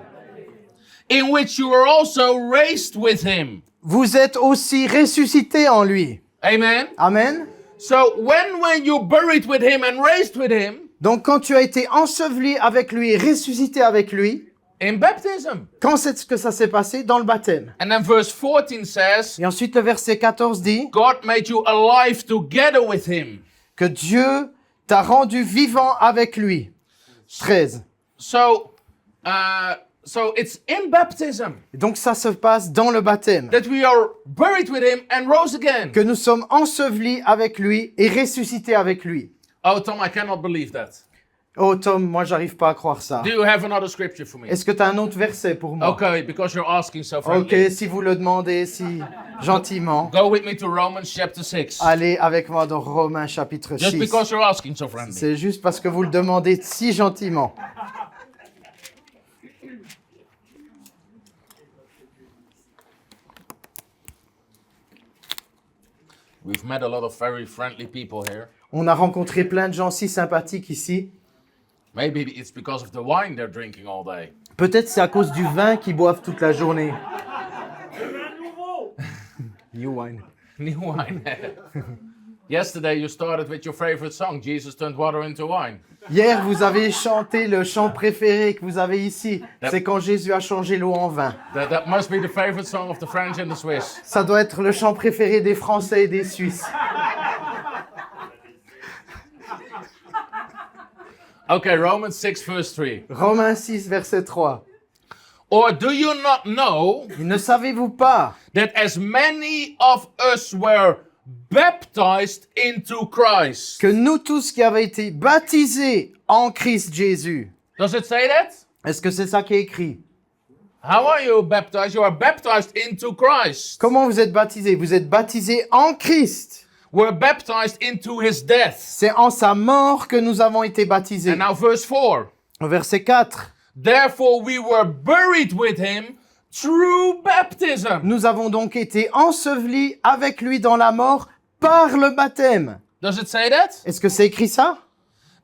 in which you were also raised with him. Vous êtes aussi ressuscités en lui. Amen. Amen. So when you're buried with him and raised with him Donc quand tu as été enseveli avec lui et ressuscité avec lui, in baptism. quand est-ce que ça s'est passé? Dans le baptême. And then verse 14 says, Et ensuite le verset 14 dit God made you alive together with him. que Dieu t'a rendu vivant avec lui. 13. So it's in baptism Et donc ça se passe dans le baptême. that we are buried with him and rose again. Que nous sommes ensevelis avec lui et ressuscités avec lui. Oh, Tom, I cannot believe that. Oh Tom, moi j'arrive pas à croire ça. Do you have another scripture for me? Est-ce que tu as un autre verset pour moi? Okay, because you're asking so friendly. Ok, si vous le demandez, si gentiment. Go with me to Romans chapter 6. Allez avec moi dans Romains chapitre Just 6. because you're asking so friendly. C'est juste parce que vous le demandez si gentiment. We've met a lot of very friendly people here. On a rencontré plein de gens si sympathiques ici. Maybe it's because of the wine they're drinking all day. Peut-être c'est à cause du vin qu'ils boivent toute la journée. New wine. New wine. Yesterday you started with your favorite song, Jesus Turned Water into Wine. Hier, vous avez chanté le chant préféré que vous avez ici. C'est quand Jésus a changé l'eau en vin. That must be the favorite song of the French and the Swiss. Ça doit être le chant préféré des Français et des Suisses. Okay, Romans 6 verse 3. Romains 6, verset 3. Or do you not know Et ne savez-vous pas that as many of us were baptized into Christ? que nous tous qui avons été baptisés en Christ Jésus, Does it say that? est-ce que c'est ça qui est écrit? How are you baptized? You are baptized into Christ. Comment vous êtes baptisés? Vous êtes baptisés en Christ. We're baptized into his death. C'est en sa mort que nous avons été baptisés. And now verse 4. Au verset 4. Therefore we were buried with him through baptism. Nous avons donc été ensevelis avec lui dans la mort par le baptême. Does it say that? Est-ce que c'est écrit ça?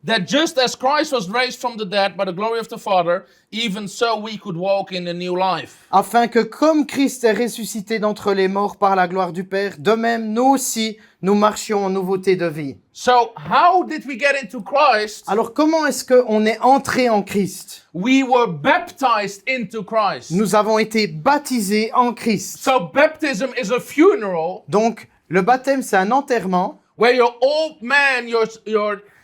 That just as Christ was raised from the dead by the glory of the Father, even so we could walk in a new life. Afin que comme Christ est ressuscité d'entre les morts par la gloire du Père, de même nous aussi, nous marchions en nouveauté de vie. So how did we get into Christ? Alors comment est-ce qu'on est entré en Christ? We were baptized into Christ. Nous avons été baptisés en Christ. So baptism is a funeral Donc le baptême c'est un enterrement where your old man, your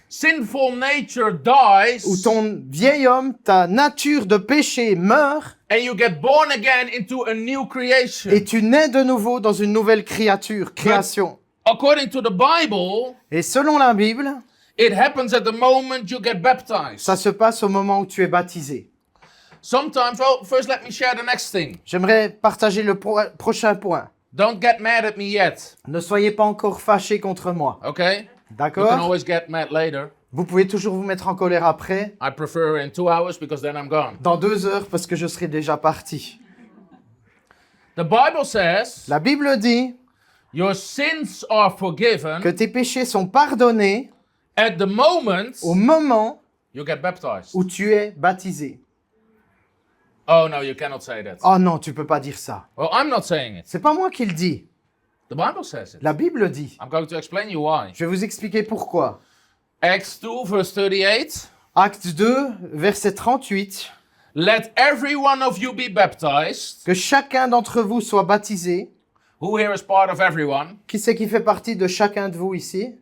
sinful nature dies, où ton vieil homme, ta nature de péché meurt and you get born again into a new creation. et tu nais de nouveau dans une nouvelle création. According to the Bible, Et selon la Bible, it happens at the moment you get baptized. ça se passe au moment où tu es baptisé. Sometimes, well, first let me share the next thing. J'aimerais partager le prochain point. Don't get mad at me yet, Ne soyez pas encore fâchés contre moi. okay? You can D'accord? always get mad later. Vous pouvez toujours vous mettre en colère après, I prefer in 2 hours because then I'm gone. dans 2 heures, parce que je serai déjà parti. The Bible says La Bible dit your sins are forgiven que tes péchés sont pardonnés at the moment au moment you get baptized. où tu es baptisé. Oh no, you cannot say that. Oh non, tu peux pas dire ça. Well, I'm not saying it. C'est pas moi qui le dis. The Bible says it. La Bible dit. I'm going to explain you why. Je vais vous expliquer pourquoi. Acts 2 verse 38. Acte 2, verset 38. Let every one of you be baptized. Que chacun d'entre vous soit baptisé. Who here is part of everyone? Qui c'est qui fait partie de chacun de vous ici?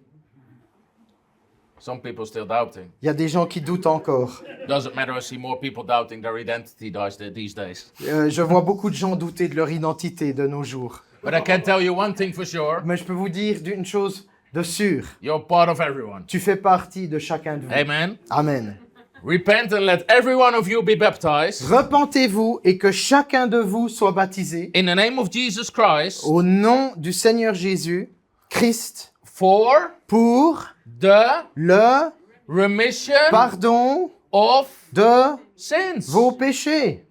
Some people still doubting. Il y a des gens qui doutent encore. Doesn't matter, I see more people doubting their identity these days. Je vois beaucoup de gens douter de leur identité de nos jours. But I can tell you one thing for sure. Mais je peux vous dire d'une chose de sûre. You're part of everyone. Tu fais partie de chacun de vous. Amen. Amen. Repent and let every one of you be baptized Repentez-vous et que chacun de vous soit baptisé in the name of Jesus Christ au nom du Seigneur Jésus, Christ, for pour the le remission pardon of de sins. vos péchés.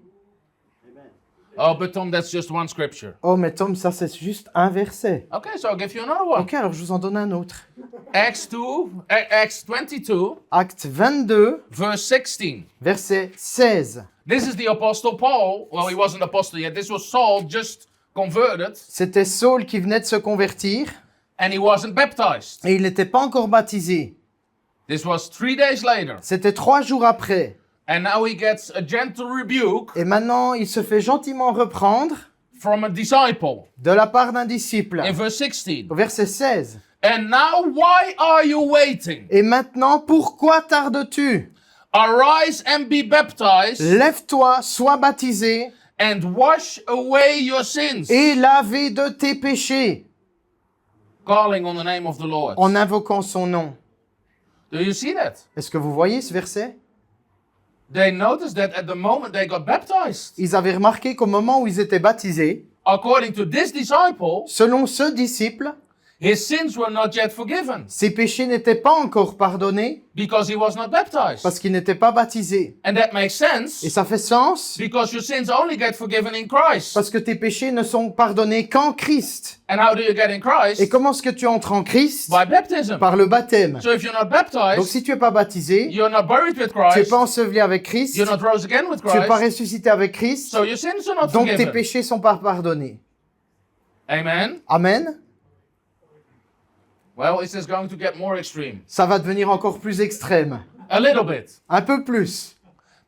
Oh, but Tom, that's just one scripture. Oh, mais Tom, ça c'est juste un verset. Okay, so I'll give you another one. Ok, alors je vous en donne un autre. Acts 22, Acte 22, verse 16. verset 16. This is the Apostle Paul. Well, he wasn't apostle yet. This was Saul, just converted, C'était Saul qui venait de se convertir and he wasn't baptized. et il n'était pas encore baptisé. This was 3 days later. C'était 3 jours après. And now he gets a gentle rebuke Et maintenant, il se fait gentiment reprendre from a disciple de la part d'un disciple. in verse 16. Au verset 16. And now why are you waiting? Et maintenant, pourquoi tardes-tu? Arise and be baptized Lève-toi, sois baptisé and wash away your sins. et lavé de tes péchés Calling on the name of the Lord. en invoquant son nom. Do you see that? Est-ce que vous voyez ce verset? They noticed that at the moment they got baptized. Ils avaient remarqué qu'au moment où ils étaient baptisés, According to this disciple, selon ce disciple, his sins were not yet forgiven ses péchés n'étaient pas encore pardonnés because he was not baptized. parce qu'il n'était pas baptisé. And that makes sense Et ça fait sens because your sins only get forgiven in Christ. parce que tes péchés ne sont pardonnés qu'en Christ. And how do you get in Et Christ? comment est-ce que tu entres en Christ? By baptism. Par le baptême. So if you're not Donc baptized, si tu n'es pas baptisé, you're not buried with tu n'es Christ, pas enseveli avec Christ, you're not rose again with tu n'es pas Christ, ressuscité avec Christ, so your sins are not donc tes forgiven. péchés sont pas pardonnés. Amen. Amen. Well, is this going to get more extreme? Ça va devenir encore plus extrême. A little bit. Un peu plus.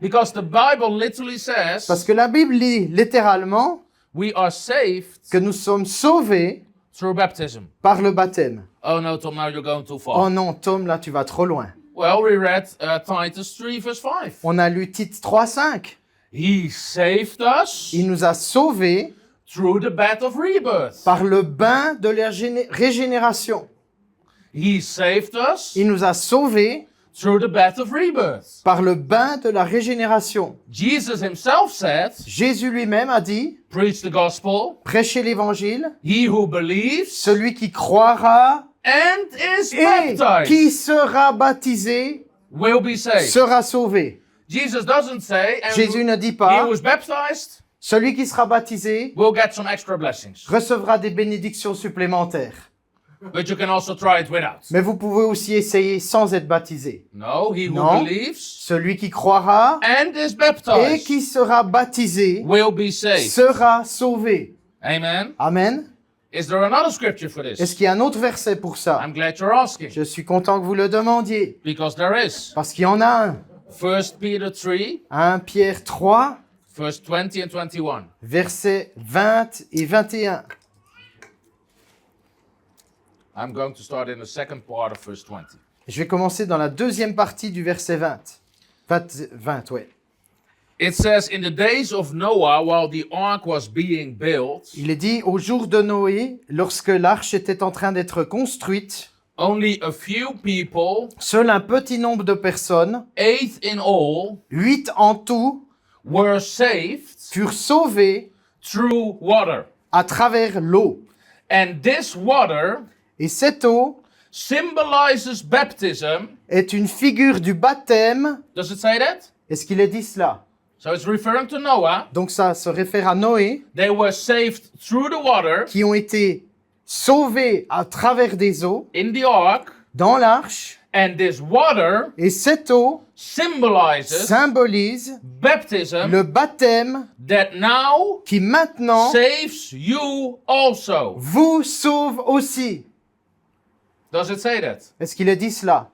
Because the Bible literally says Parce que la Bible dit littéralement we are saved que nous sommes sauvés through baptism. par le baptême. Oh no, Tom, now you're going too far. Oh non, Tom, là tu vas trop loin. Well, we read Titus 3 verse 5. On a lu Tite 3:5. He saved us Il nous a sauvés through the bath of rebirth. par le bain de la régénération. He saved us Il nous a sauvés through the bath of rebirth. par le bain de la régénération. Jesus himself said, Jésus lui-même a dit, preach the gospel. prêchez l'évangile, He who believes celui qui croira and is et baptized qui sera baptisé will be saved. sera sauvé. Jesus doesn't say, and Jésus ne dit he pas, who is baptized celui qui sera baptisé will get some extra blessings. recevra des bénédictions supplémentaires. But you can also try it without. Mais vous pouvez aussi essayer sans être baptisé. No, he who Non. believes Celui qui croira and is et baptized qui sera baptisé will be saved. sera sauvé. Amen. Amen. Is there another scripture for Est-ce this? qu'il y a un autre verset pour ça? I'm glad you're asking. Je suis content que vous le demandiez. Because there is. Parce qu'il y en a un. 1 Peter 3, 1 Pierre 3, verse 20 and 21. versets 20 et 21. I'm going to start in the second part of verse 20. Je vais commencer dans la deuxième partie du verset 20. 20, ouais. It says, in the days of Noah, while the ark was being built, Il est dit, au jour de Noé, lorsque l'arche était en train d'être construite, only a few people, seul un petit nombre de personnes, 8 in all, 8 en tout, were saved furent sauvées through water. à travers l'eau. And this water Et cette eau symbolizes baptism. est une figure du baptême. Does it say that? Est-ce qu'il est dit cela? So it's referring to Noah. Donc ça se réfère à Noé, They were saved through the water qui ont été sauvés à travers des eaux in the ark, dans l'arche. and this water Et cette eau symbolizes symbolise baptism le baptême that now qui maintenant saves you also. vous sauve aussi. Does it say that? Est-ce qu'il est dit cela?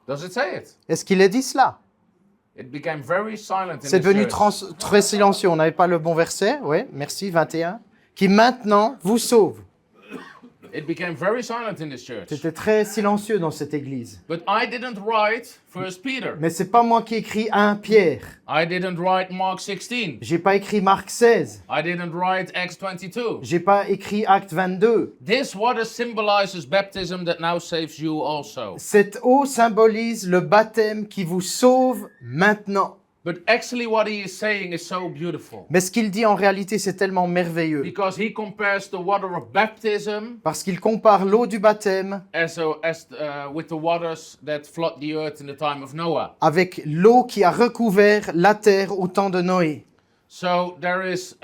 Does it say it? Est-ce qu'il est dit cela? It became very silent in C'est the devenu church. très silencieux. On n'avait pas le bon verset. Oui, merci, 21. Qui maintenant vous sauve. It became very silent in this church. C'était très silencieux dans cette église. But I didn't write 1 Peter. Mais c'est pas moi qui écris 1 Pierre. I didn't write Mark 16. J'ai pas écrit Marc 16. I didn't write Acts 22. J'ai pas écrit Acte 22. This water symbolizes baptism that now saves you also. Cette eau symbolise le baptême qui vous sauve maintenant. But actually what he is saying is so beautiful. Mais ce qu'il dit en réalité, c'est tellement merveilleux. Because he compares the water of baptism Parce qu'il compare l'eau du baptême with the waters that flood the earth in the time of Noah. avec l'eau qui a recouvert la terre au temps de Noé. So there is,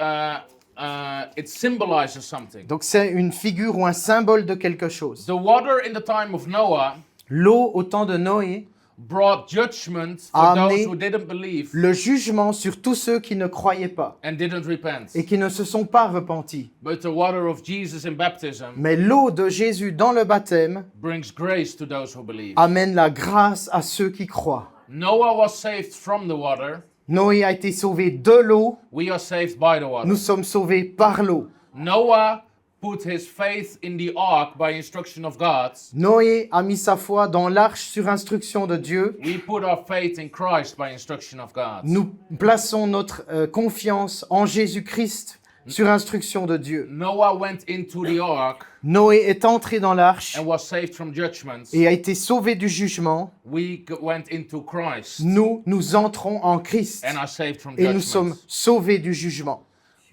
it symbolizes something. Donc c'est une figure ou un symbole de quelque chose. The water in the time of Noah L'eau au temps de Noé, brought judgment a for amené those who didn't believe le jugement sur tous ceux qui ne croyaient pas and didn't repent. et qui ne se sont pas repentis. But the water of Jesus in baptism Mais l'eau de Jésus dans le baptême brings grace to those who believe. amène la grâce à ceux qui croient. Noah was saved from the water. Noé a été sauvé de l'eau, We are saved by the water. nous sommes sauvés par l'eau. Noah put his faith in the ark by instruction of God. Noé a mis sa foi dans l'arche sur instruction de Dieu. We put our faith in Christ by instruction of God. Nous plaçons notre confiance en Jésus-Christ sur instruction de Dieu. Noah went into the ark Noé est entré dans l'arche and was saved from judgment. et a été sauvé du jugement. Went into Christ Nous entrons en Christ and are saved from et nous judgment. sommes sauvés du jugement.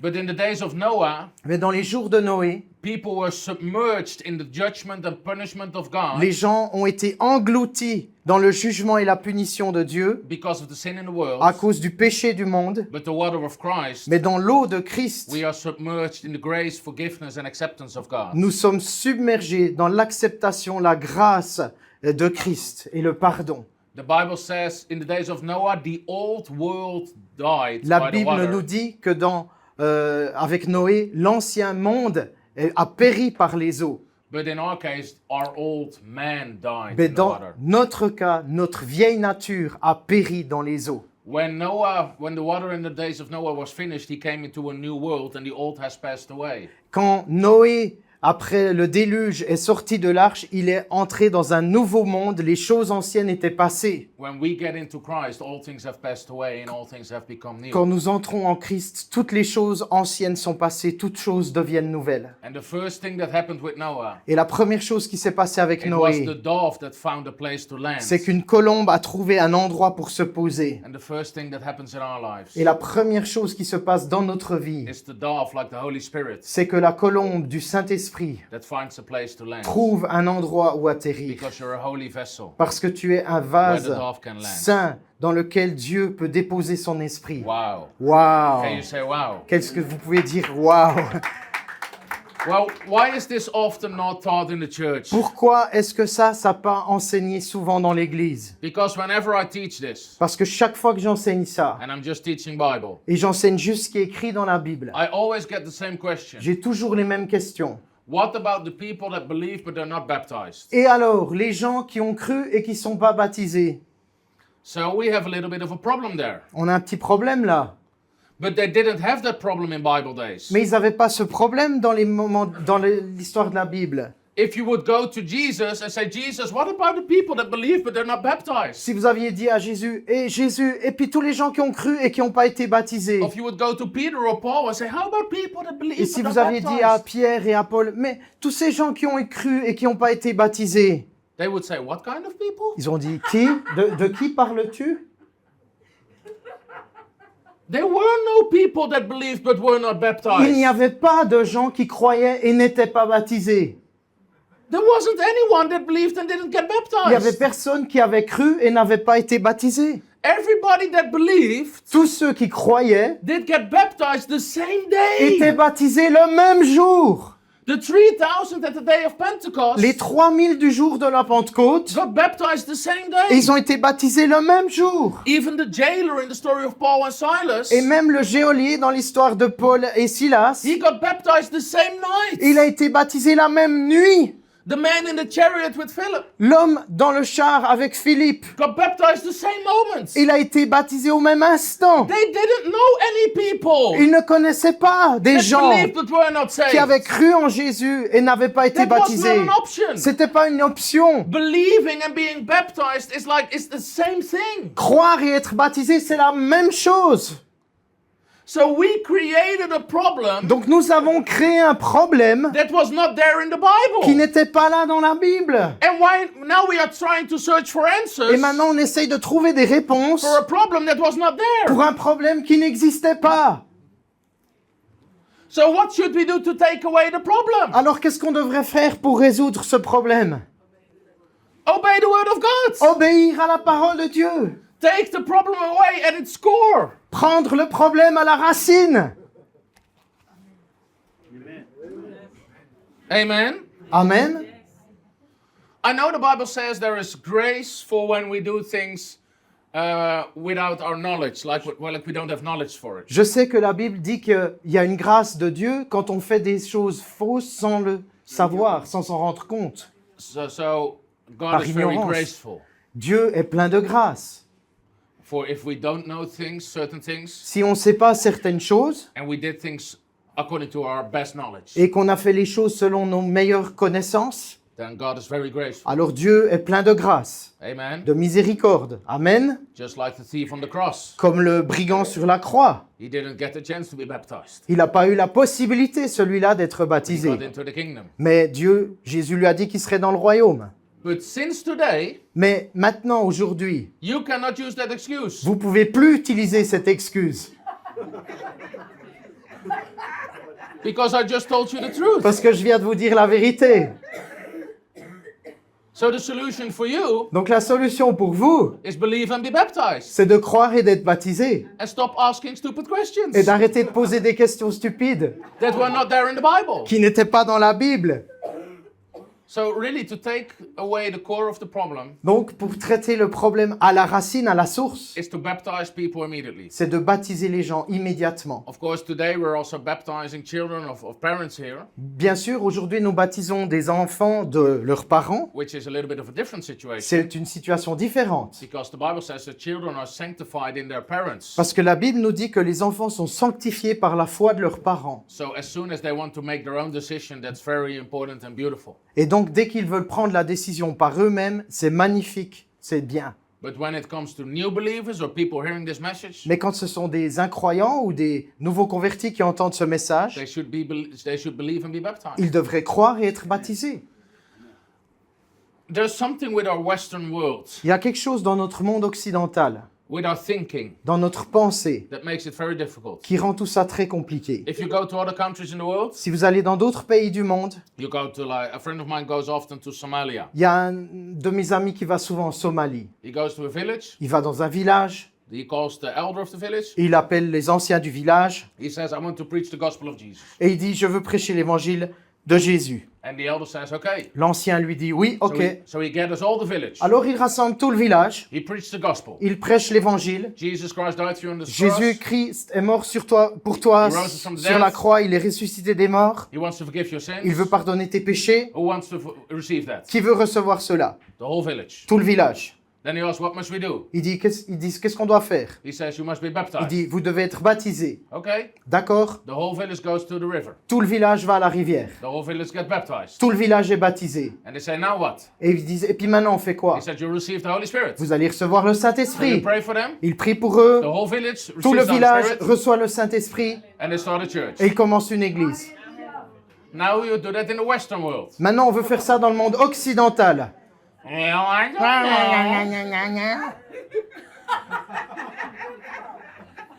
But in the days of Noah, Mais dans les jours de Noé, people were submerged in the judgment and punishment of God les gens ont été engloutis dans le jugement et la punition de Dieu because of the sin in the world. à cause du péché du monde. But the water of Christ, Mais dans l'eau de Christ, we are submerged in the grace, forgiveness, and acceptance of God. nous sommes submergés dans l'acceptation, la grâce de Christ et le pardon. The Bible says in the days of Noah, the old world died La by the Bible water. nous dit que avec Noé, l'ancien monde a péri par les eaux. But in our case, our old man died Mais in the dans water. notre cas, notre vieille nature a péri dans les eaux. When the water in the days of Noah was finished, he came into a new world, and the old has passed away. Quand Noé, après le déluge, est sorti de l'arche, il est entré dans un nouveau monde. Les choses anciennes étaient passées. When we get into Christ, all things have passed away, and all things have become new. Quand nous entrons en Christ, toutes les choses anciennes sont passées, toutes choses deviennent nouvelles. And the first thing that happened with Noah, Et la première chose qui s'est passée avec it was Noé, the dove that found a place to land. c'est qu'une colombe a trouvé un endroit pour se poser. And the first thing that happens in our lives Et la première chose qui se passe dans notre vie, is the dove, like the Holy Spirit, c'est que la colombe du Saint-Esprit that finds a place to land. trouve un endroit où atterrir. Because you're a holy vessel Parce que tu es un where the vase dove can land. saint dans lequel Dieu peut déposer son esprit. Wow. Waouh! Can you say wow? Qu'est-ce que vous pouvez dire? Waouh! Well, why is this often not taught in the church? Pourquoi est-ce que ça n'a pas enseigné souvent dans l'Église? Because whenever I teach this, Parce que chaque fois que j'enseigne ça, and I'm just teaching Bible, et j'enseigne juste ce qui est écrit dans la Bible, I always get the same question. j'ai toujours les mêmes questions. What about the people that believe but they're not baptized? Et alors, les gens qui ont cru et qui ne sont pas baptisés, So we have a little bit of a problem there. on a un petit problème là. But they didn't have that problem in Bible days. Mais ils n'avaient pas ce problème dans l'histoire de la Bible. If you would go to Jesus and say, Jesus, what about the people that believe but they're not baptized? Si vous aviez dit à Jésus, et puis tous les gens qui ont cru et qui n'ont pas été baptisés. Or if you would go to Peter or Paul and say, how about people that believe Et si but vous not aviez dit à baptized? Pierre et à Paul, mais tous ces gens qui ont cru et qui n'ont pas été baptisés, They would say, what kind of people? ils ont dit, qui? De qui parles-tu? There were no people that believed but were not Il n'y baptized. avait pas de gens qui croyaient et n'étaient pas baptisés. There wasn't anyone that believed and didn't get Il n'y avait baptized. personne qui avait cru et n'avait pas été baptisé. Everybody that believed Tous ceux qui croyaient did get baptized the same étaient day. baptisés le même jour. The 3,000 at the day of Pentecost Les 3000 du jour de la Pentecôte, got baptized the same day. ils ont été baptisés le même jour. Even the jailer in the story of Paul and Silas, Et même le geôlier dans l'histoire de Paul et Silas, he got baptized the same night. il a été baptisé la même nuit. The man in the chariot with Philip L'homme dans le char avec Philippe, got baptized the same moment. il a été baptisé au même instant. They didn't know any people Il ne connaissait pas des that gens believed but were not saved. qui avaient cru en Jésus et n'avaient pas été That was baptisés. not an option. C'était pas une option. Believing and being baptized is like, it's the same thing. Croire et être baptisé, c'est la même chose. So we created a problem Donc nous avons créé un problème that was not there in the qui Bible. n'était pas là dans la Bible. And why now we are trying to search for answers Et maintenant on essaye de trouver des réponses for a problem that was not there. pour un problème qui n'existait pas. So what should we do to take away the problem? Alors qu'est-ce qu'on devrait faire pour résoudre ce problème? Obey the word of God. Obéir à la parole de Dieu. Take the problem away at its core. Prendre le problème à la racine. Amen. Amen. I know the Bible says there is grace for when we do things without our knowledge, like we don't have knowledge for it. Je sais que la Bible dit qu'il y a une grâce de Dieu quand on fait des choses fausses sans le savoir, sans s'en rendre compte. So God Par is very ignorance. graceful. Dieu est plein de grâce. For if we don't know things, certain things, Si on ne sait pas certaines choses and we did things according to our best knowledge, et qu'on a fait les choses selon nos meilleures connaissances, then God is very graceful. alors Dieu est plein de grâce, Amen. de miséricorde. Amen. Just like the thief on the cross. Comme le brigand sur la croix. He didn't get the chance to be baptized. Il n'a pas eu la possibilité, celui-là, d'être He baptisé. got into the kingdom. Mais Dieu, Jésus lui a dit qu'il serait dans le royaume. But since today, Mais maintenant, aujourd'hui, you cannot use that excuse. vous ne pouvez plus utiliser cette excuse. Because I just told you the truth. Parce que je viens de vous dire la vérité. So the solution for you Donc la solution pour vous, is believe and be baptized. c'est de croire et d'être baptisé. And stop asking stupid questions Et d'arrêter de poser des questions stupides that were not there in the Bible. qui n'étaient pas dans la Bible. So really, to take away the core of the problem Donc pour traiter le problème à la racine, à la source, is to baptize people immediately. c'est de baptiser les gens immédiatement. Of course, today we're also baptizing children of parents here, Bien sûr, aujourd'hui, nous baptisons des enfants de leurs parents. which is a little bit of a different situation. C'est une situation différente. Because the Bible says that children are sanctified in their parents. Parce que la Bible nous dit que les enfants sont sanctifiés par la foi de leurs parents. So as soon as they want to make their own decision, that's very important and beautiful. Et donc, dès qu'ils veulent prendre la décision par eux-mêmes, c'est magnifique, c'est bien. But when it comes to new believers or people hearing this message, Mais quand ce sont des incroyants ou des nouveaux convertis qui entendent ce message, they should believe and be baptized. ils devraient croire et être baptisés. There's something with our Western world, Il y a quelque chose dans notre monde occidental, with our thinking, dans notre pensée, that makes it very difficult. qui rend tout ça très compliqué. If you go to other countries in the world, Si vous allez dans d'autres pays du monde, you go to like a friend of mine goes often to Somalia. il y a un de mes amis qui va souvent en Somalie. He goes to a village. Il va dans un village, He calls the elder of the village. et il appelle les anciens du village, He says, "I want to preach the gospel of Jesus." et il dit « Je veux prêcher l'évangile de Jésus ». And the elder says, "Okay." L'ancien lui dit « Oui, ok ». So he gathers all the village. Alors il rassemble tout le village, He preached the gospel. il prêche l'évangile. Jesus Christ died for you on the cross. Jésus-Christ est mort pour toi He rose from the sur la dead. croix, il est ressuscité des morts. He wants to forgive your sins. Il veut pardonner tes péchés. Who wants to receive that? Qui veut recevoir cela? The whole village. Tout le village. Then he asks, "What must we do?" Ils disent qu'est-ce qu'on doit faire? He says, "You must be Il baptized." dit vous devez être baptisés. Okay. D'accord? The whole village goes to the river. Tout le village va à la rivière. The whole village gets baptized. Tout le village est baptisé. And they say, "Now what?" Et ils disent et puis maintenant on fait quoi? He said, "You receive the Holy Spirit." Vous allez recevoir le So you Saint-Esprit. pray for them. Ils prient pour eux. The whole village Tout le receives the Holy village Spirit, reçoit le Saint-Esprit and they start a church. et ils commencent une église. Now you do that in the Western world. Maintenant on veut faire ça dans le monde occidental.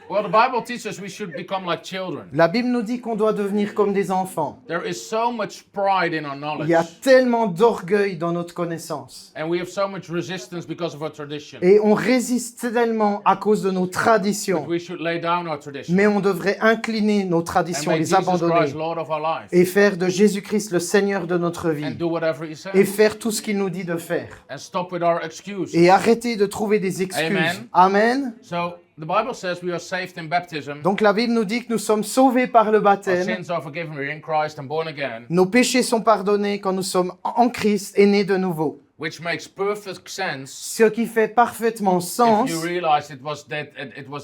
Well, the Bible teaches we should become like children. La Bible nous dit qu'on doit devenir comme des enfants. There is so much pride in our Il y a knowledge. tellement d'orgueil dans notre connaissance. And we have so much resistance because of our tradition. Et on résiste tellement à cause de nos traditions. We should lay down our tradition. Mais on devrait incliner nos And traditions, make les Jesus abandonner. Christ Lord of our life. Et faire de Jésus-Christ le Seigneur de notre vie. And do whatever He says. Et faire tout ce qu'il nous dit de faire. And stop with our excuses. Et arrêter de trouver des excuses. Amen. Amen. So the Bible says we are saved in baptism. Donc la Bible nous dit que nous sommes sauvés par le Our baptême. sins are forgiven. We're in Christ and born again. Nos péchés sont pardonnés quand nous sommes en Christ et nés de nouveau. Which makes perfect sense Ce qui fait parfaitement sens if you realize it was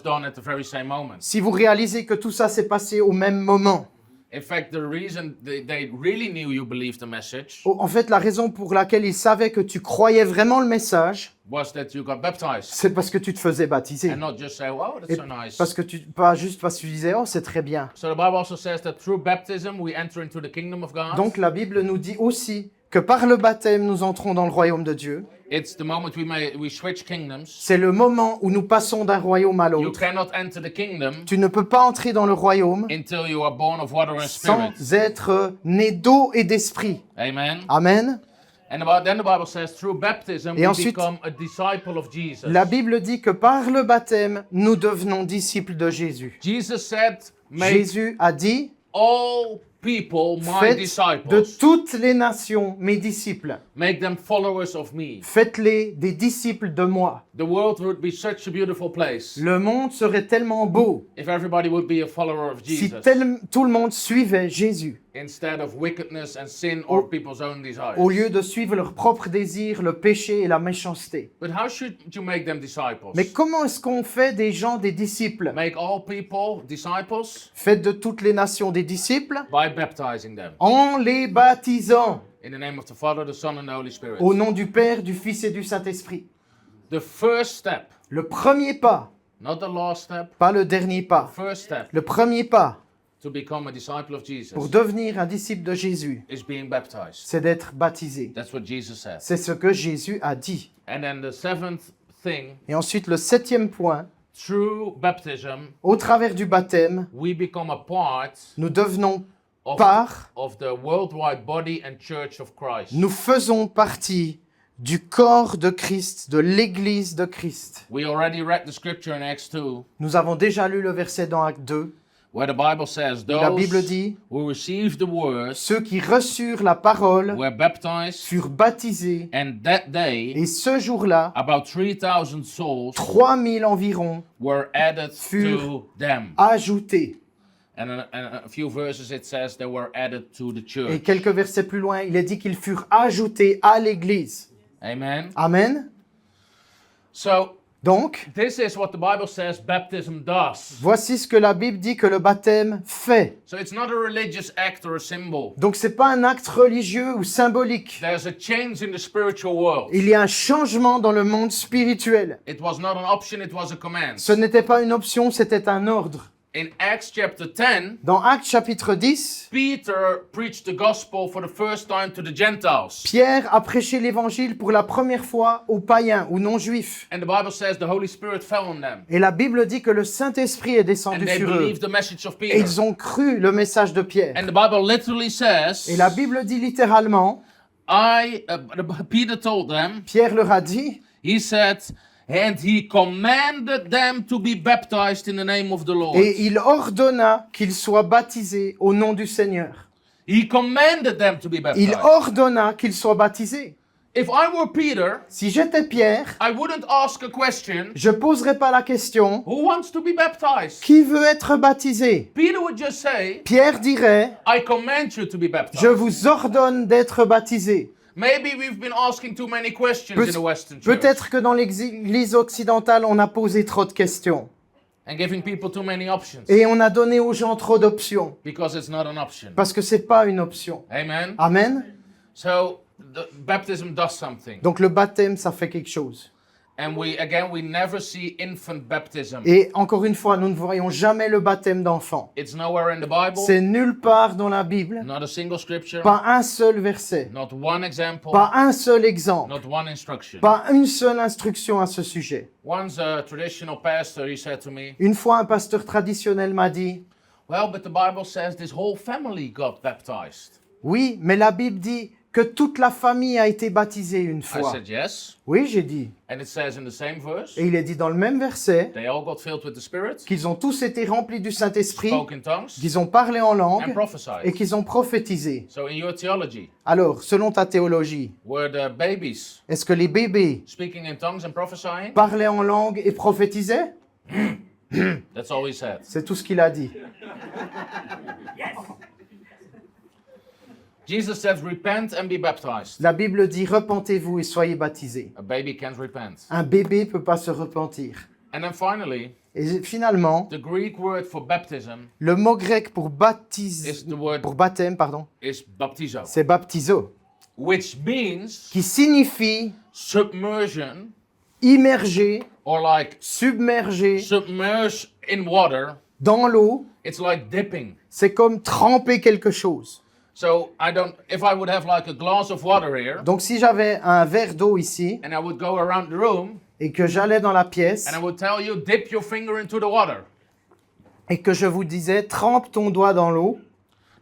done at the very same moment. si vous réalisez que tout ça s'est passé au même moment. In fact, the reason they really knew you believed the message En fait, la raison pour laquelle ils savaient que tu croyais vraiment le message, was that you got baptized. c'est parce que tu te faisais baptiser. And not just say, wow, that's Et so nice. parce que pas juste parce que tu disais, oh, c'est très bien. So the Bible also says that through baptism we enter into the kingdom of God. Donc la Bible nous dit aussi que par le baptême, nous entrons dans le royaume de Dieu. It's the moment we switch kingdoms. C'est le moment où nous passons d'un royaume à You l'autre. cannot enter the kingdom Tu ne peux pas entrer dans le royaume until you are born of water and spirit. sans être né d'eau et d'esprit. Amen. Amen. And then the Bible says through baptism Et we ensuite, become a disciple of Jesus. La Bible dit que par le baptême, nous devenons disciples de Jésus. Jesus said, make Jésus a dit, all people my faites de disciples. toutes les nations mes disciples. Make them followers of me. Faites-les des disciples de moi. The world would be such a beautiful place Le monde serait tellement beau if everybody would be a follower of si Jesus tout le monde suivait Jésus, instead of wickedness and sin or people's own desires. au lieu de suivre leurs propres désirs, le péché et la méchanceté. But how should you make them disciples? Mais comment est-ce qu'on fait des gens des disciples? Make all people disciples Faites de toutes les nations des disciples by baptizing them en les baptisant in the name of the Father, the Son, and the Holy Spirit. au nom du Père, du Fils et du Saint-Esprit. The first step, Le premier pas, not the last step, pas le dernier pas, first step le premier pas to become a disciple of Jesus pour devenir un disciple de Jésus, is being baptized. c'est d'être baptisé. That's what Jesus said. C'est ce que Jésus a dit. And then the seventh thing, Et ensuite, le septième point, through baptism, au travers du baptême, we become a part nous devenons of, part, of the worldwide body and church of Christ. nous faisons partie du corps de Christ, de l'Église de Christ. We already read the scripture in Acts 2, Nous avons déjà lu le verset dans Acte 2. where the Bible says, La Bible those dit, who received the word ceux qui reçurent la parole were baptized, furent baptisés. and that day, Et ce jour-là, about 3,000 souls 3000 environ were added Furent to them. ajoutés. And a few verses it says they were added to the Et church. quelques versets plus loin, il est dit qu'ils furent ajoutés à l'Église. Amen. Amen. So Donc, this is what the Bible says baptism does. voici ce que la Bible dit que le baptême fait. So it's not a religious act or a symbol. Donc, c'est pas un acte religieux ou symbolique. There's a change in the spiritual world. Il y a un changement dans le monde spirituel. It was not an option, it was a command. Ce n'était pas une option, c'était un ordre. In Acts chapter 10, Dans Actes chapitre 10, Peter preached the gospel for the first time to the Gentiles. Pierre a prêché l'évangile pour la première fois aux païens, aux non-juifs. And the Bible says the Holy Spirit fell on them. Et la Bible dit que le Saint-Esprit est And descendu they sur eux. believed the message of Et Peter. ils ont cru le message de Pierre. And the Bible literally says, Et la Bible dit littéralement, Peter told them, Pierre leur a dit, he said, and he commanded them to be baptized in the name of the Lord. et il ordonna qu'ils soient baptisés au nom du Seigneur. He commanded them to be Il baptized. ordonna qu'ils soient baptisés. If I were Peter, Si j'étais Pierre, I wouldn't ask a question, je poserais pas la question, who wants to be baptized? qui veut être baptisé? Peter would just say, Pierre dirait, I command you to be je baptized. vous ordonne d'être baptisé. Maybe we've been asking too many questions in the Western church Peut-être que dans l'Église occidentale, on a posé trop de questions. and giving people too many options Et on a donné aux gens trop d'options. because it's not an option. Parce que c'est pas une option. Amen. Amen. So the baptism does something. Donc le baptême, ça fait quelque chose. And we never see infant baptism. Et encore une fois, nous ne voyons jamais le baptême d'enfant. It's nowhere in the Bible. C'est nulle part dans la Bible. Not a single scripture. Pas un seul verset. Not one example. Pas un seul exemple. Not one instruction. Pas une seule instruction à ce sujet. Once a traditional pastor, he said to me, Une fois, un pasteur traditionnel m'a dit, well, but the Bible says this whole family got baptized. oui, mais la Bible dit que toute la famille a été baptisée une I fois. said, yes. Oui, j'ai dit. And it says in the same verse, Et il est dit dans le même verset they all got filled with the Spirit, qu'ils ont tous été remplis du Saint-Esprit, spoke in tongues, qu'ils ont parlé en and langue et prophesied. qu'ils ont prophétisé. So in your theology, Alors, selon ta théologie, were the babies est-ce que les bébés speaking in tongues and prophesying? parlaient en langue et prophétisaient? That's all he said. C'est tout ce qu'il a dit. Jesus said, repent and be baptized. La Bible dit, repentez-vous et soyez baptisés. A baby can't repent. Un bébé ne peut pas se repentir. And then finally, Et finalement, the Greek word for baptism le mot grec pour is the word pour baptême, pardon, is baptizo, c'est baptizo, which means qui signifie submersion, immerger, or like submerger submerge in water. dans l'eau. It's like dipping. C'est comme tremper quelque chose. So if I would have like a glass of water here, Donc si j'avais un verre d'eau ici and I would go around the room, et que j'allais dans la pièce and I would tell you, dip your finger into the water. et que je vous disais, trempe ton doigt dans l'eau,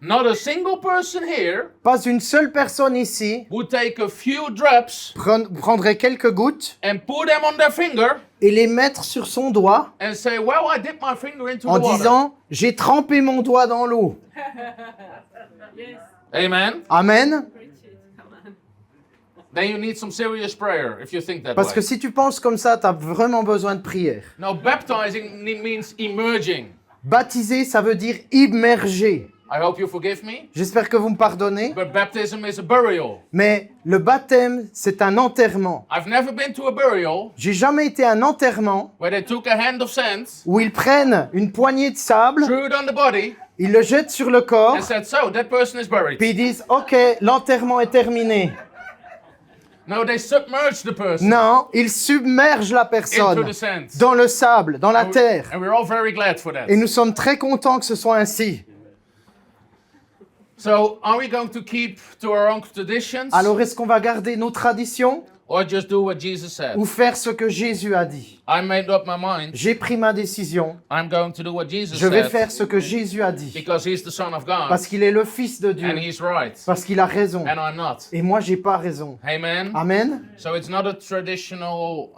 Not a single person here pas une seule personne ici would take a few drops prendrait quelques gouttes and put them on their finger et les mettre sur son doigt and say, well, I dipped my finger into en the water. disant, j'ai trempé mon doigt dans l'eau. Amen. Amen. Then you need some serious prayer if you think that Parce way. que si tu penses comme ça, tu as vraiment besoin de prière. Now, baptizing means emerging. Baptiser, ça veut dire immerger. I hope you forgive me. J'espère que vous me pardonnez. But baptism is a burial. Mais le baptême, c'est un enterrement. I've never been to a burial J'ai jamais été à un enterrement where they took a hand of sand, où ils prennent une poignée de sable, threw it on the body, ils le jettent sur le corps, and said, so that person is buried. puis ils disent, OK, l'enterrement est terminé. No, they submerged the person Non, ils submergent la into personne the sand. dans le sable, dans la terre. And we're all very glad for that. Et nous sommes très contents que ce soit ainsi. So, are we going to keep to our own traditions Alors, est-ce qu'on va garder nos traditions or just do what Jesus said? ou faire ce que Jésus a dit? I made up my mind. J'ai pris ma décision. I'm going to do what Jesus Je vais said faire ce que Jésus a dit. because he's the Son of God Parce qu'il est le Fils de Dieu. and he's right Parce qu'il a raison. and I'm not. Et moi, j'ai pas raison. Amen. Amen. So it's not a traditional,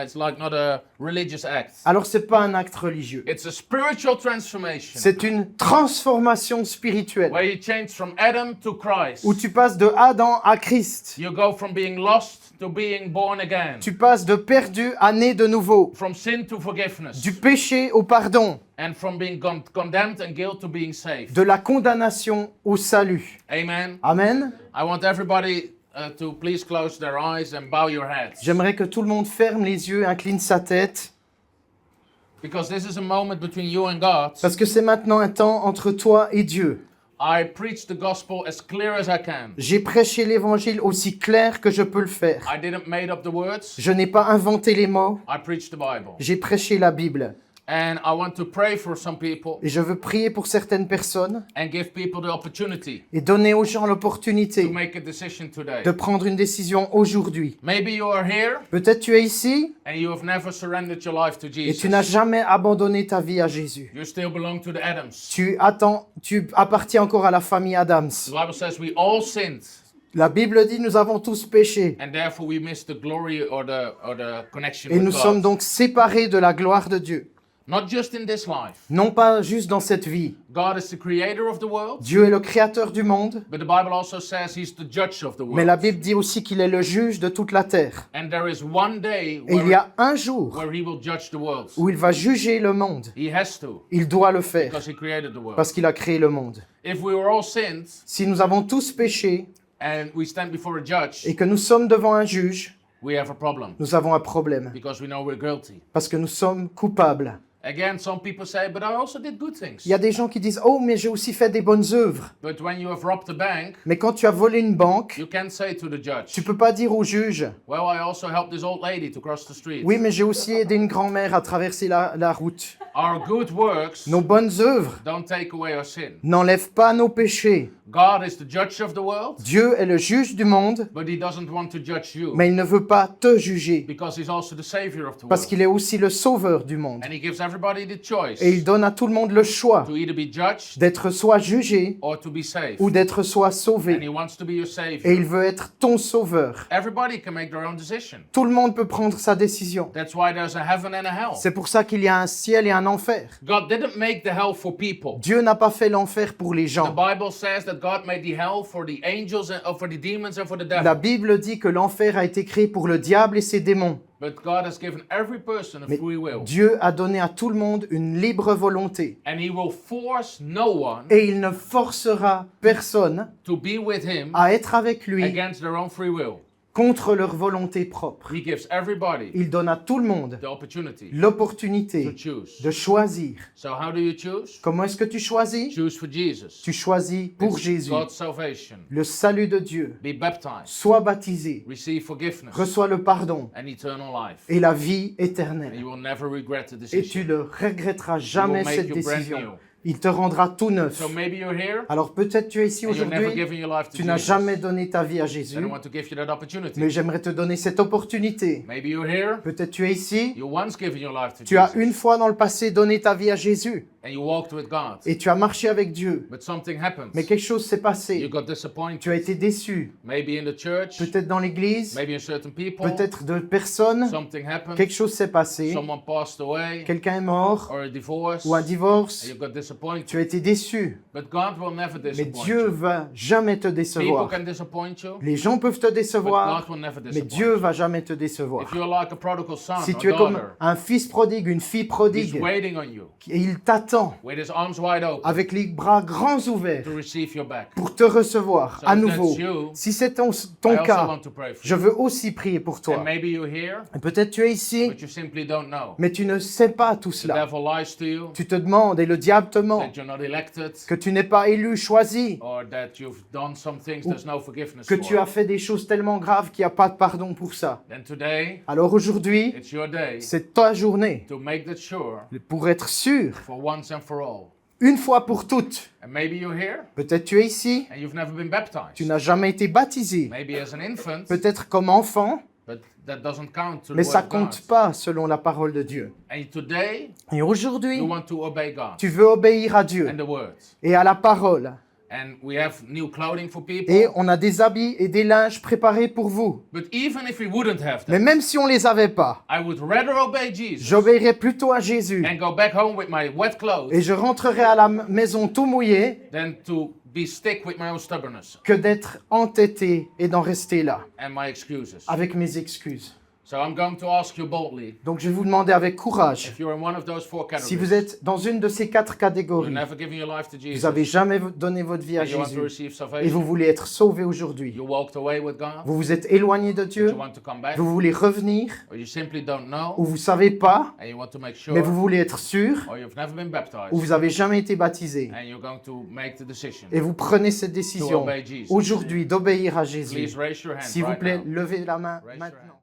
it's like not a religious act. Alors, c'est pas un acte religieux. It's a spiritual transformation C'est une transformation spirituelle where you change from Adam to Christ. où tu passes de Adam à Christ. You go from being lost to being born again. Tu passes de perdu à né de nouveau. From sin to forgiveness. Du péché au pardon. And from being condemned and guilt to being saved. De la condamnation au salut. Amen. Amen. I want everybody to please close their eyes and bow your heads. J'aimerais que tout le monde ferme les yeux, incline sa tête. Because this is a moment between you and God. Parce que c'est maintenant un temps entre toi et Dieu. I preach the gospel as clear as I can. J'ai prêché l'évangile aussi clair que je peux le faire. I didn't make up the words. Je n'ai pas inventé les mots, I preached the Bible. j'ai prêché la Bible. And I want to pray for some people Et je veux prier pour certaines personnes and give people the opportunity et donner aux gens to l'opportunité make a decision today. de prendre une décision aujourd'hui. Maybe you are here Peut-être tu es ici and you have never surrendered your life to et Jesus. tu n'as jamais abandonné ta vie à Jésus. You still belong to the Adams. Tu appartiens encore à la famille Adams. The Bible says we all sinned La Bible dit nous avons tous péché and therefore we missed the glory or the connection et with nous God. sommes donc séparés de la gloire de Dieu. Not just in this life. Non pas juste dans cette vie. God is the creator of the world, Dieu est le créateur du monde, but the Bible also says he's the judge of the mais la world. Bible dit aussi qu'il est le juge de toute la terre. And there is one day Et il y a un jour where he will judge the world. où il va juger le monde. He has to Il doit le faire because he created the world. parce qu'il a créé le monde. If we were all sinned Si nous avons tous péché and we stand before a judge, et que nous sommes devant un juge, we have a problem nous avons un problème because we know we're guilty. parce que nous sommes coupables. Again, some people say, but I also did good things. Il y a des gens qui disent « Oh, mais j'ai aussi fait des bonnes œuvres. But when you have robbed a bank, » Mais quand tu as volé une banque, you can't say to the judge, tu peux pas dire au juge well, I also helped this old lady to cross the street. « Oui, mais j'ai aussi aidé une grand-mère à traverser la route. Our good » works Nos bonnes œuvres don't take away our sin. n'enlèvent pas nos péchés. God is the judge of the world, Dieu est le juge du monde, but he doesn't want to judge you mais il ne veut pas te juger, because he's also the savior of the parce world. qu'il est aussi le sauveur du monde. And he gives everybody the choice Et il donne à tout le monde le choix to either be judged d'être soit jugé or to be saved. ou d'être soit And sauvé. he wants to be your Et savior. il veut être ton sauveur. Everybody can make their own decision. Tout le monde peut prendre sa décision. That's why there's a heaven and a hell. C'est pour ça qu'il y a un ciel et un enfer. God didn't make the hell for people. Dieu n'a pas fait l'enfer pour les The gens. Bible says that God made the hell for the angels and for the demons and for the devil. La Bible dit que l'enfer a été créé pour le diable et ses démons. But God has given every person a Mais free will. Dieu a donné à tout le monde une libre volonté. And he will force no one Et il ne forcera personne to be with him à être avec lui against their own free will. contre leur volonté propre. He gives everybody Il donne à tout le monde the opportunity to l'opportunité choose. de choisir. So how do you choose? Comment est-ce que tu choisis? Choose for Jesus. Tu choisis pour It's Jésus, God's salvation. le salut de Dieu. Be baptized. Sois baptisé, Receive forgiveness reçois le pardon and eternal life. et la vie And éternelle. you will never regret the Et tu decision. ne regretteras jamais make cette you brand décision. new. Il te rendra tout neuf. So maybe you're here Alors peut-être tu es ici and you've never aujourd'hui, given your life to tu n'as Jesus. jamais donné ta vie à Jésus, Then I want to give you that opportunity. mais j'aimerais te donner cette opportunité. Maybe you're here, Peut-être tu es ici, you once given your life to tu as Jesus une fois dans le passé donné ta vie à Jésus and you walked with God. et tu as marché avec Dieu, But something happens. mais quelque chose s'est You passé. got Tu as disappointed. été déçu, Maybe in the church, peut-être dans l'église, maybe in certain people. peut-être de personnes, Something happened. quelque chose s'est passé, Someone passed away quelqu'un est mort or a divorce. ou un And divorce, you got disappointed. tu as été déçu, But God will never mais disappoint Dieu you. va jamais te People décevoir. can disappoint you, Les gens peuvent te but décevoir, God will never mais disappoint Dieu you. va jamais te décevoir. If you're like a prodigal son Si or tu es comme daughter, un fils prodigue, une fille he's prodigue, waiting on you et il t'attend with his arms wide open avec les bras grands ouverts to receive your back. pour te recevoir So à if nouveau. that's you, Si c'est I ton also cas, want to pray for je you. veux aussi prier pour And toi. maybe you're here, Et peut-être tu es ici, but you simply don't know. mais tu ne sais pas tout The cela. devil lies to you, Tu te demandes et le diable te ment that you're not elected, que tu n'es pas élu, choisi, or that you've done some things there's no forgiveness que tu as for. fait des choses tellement graves qu'il n'y a pas de pardon pour ça. Then today, Alors aujourd'hui, it's your day c'est ta journée to make that sure pour être sûr, for once and for all. une fois pour toutes. And maybe you're here Peut-être tu es ici, and you've never been tu baptized. n'as jamais été baptisé. Maybe as an infant, Peut-être comme enfant, but that doesn't count to the mais word ça of compte God. pas selon la parole de Dieu. And today, Et aujourd'hui, you want to obey God tu veux obéir à Dieu and the word. et à la parole. And we have new clothing for people. Et on a des habits et des linges préparés pour vous. But even if we wouldn't have Mais them, même si on les avait pas, I would rather obey Jesus j'obéirais plutôt à Jésus. and go back home with my wet clothes Et je rentrerai à la maison tout mouillé than to be stick with my own stubbornness que d'être entêté et d'en rester là, and my excuses. avec mes excuses. So I'm going to ask you boldly, Donc je vais vous demander avec courage, if you're in one of those four si categories, vous êtes dans une de ces 4 you've catégories, never given your life to vous Jesus, n'avez jamais donné votre vie à and you want to Jésus receive et vous salvation, voulez être sauvé aujourd'hui, you walked away with God, vous vous êtes éloigné de but Dieu, you want to come back, vous voulez revenir, or you simply don't know, ou vous savez pas, and you want to make sure, mais vous voulez être sûr, or you've never been baptized, ou vous avez jamais été baptisé, and you're going to make the decision et vous prenez cette to décision obey Jesus. aujourd'hui d'obéir à Jésus. Please raise your hand S'il vous right plaît, now. levez la main Raise your maintenant.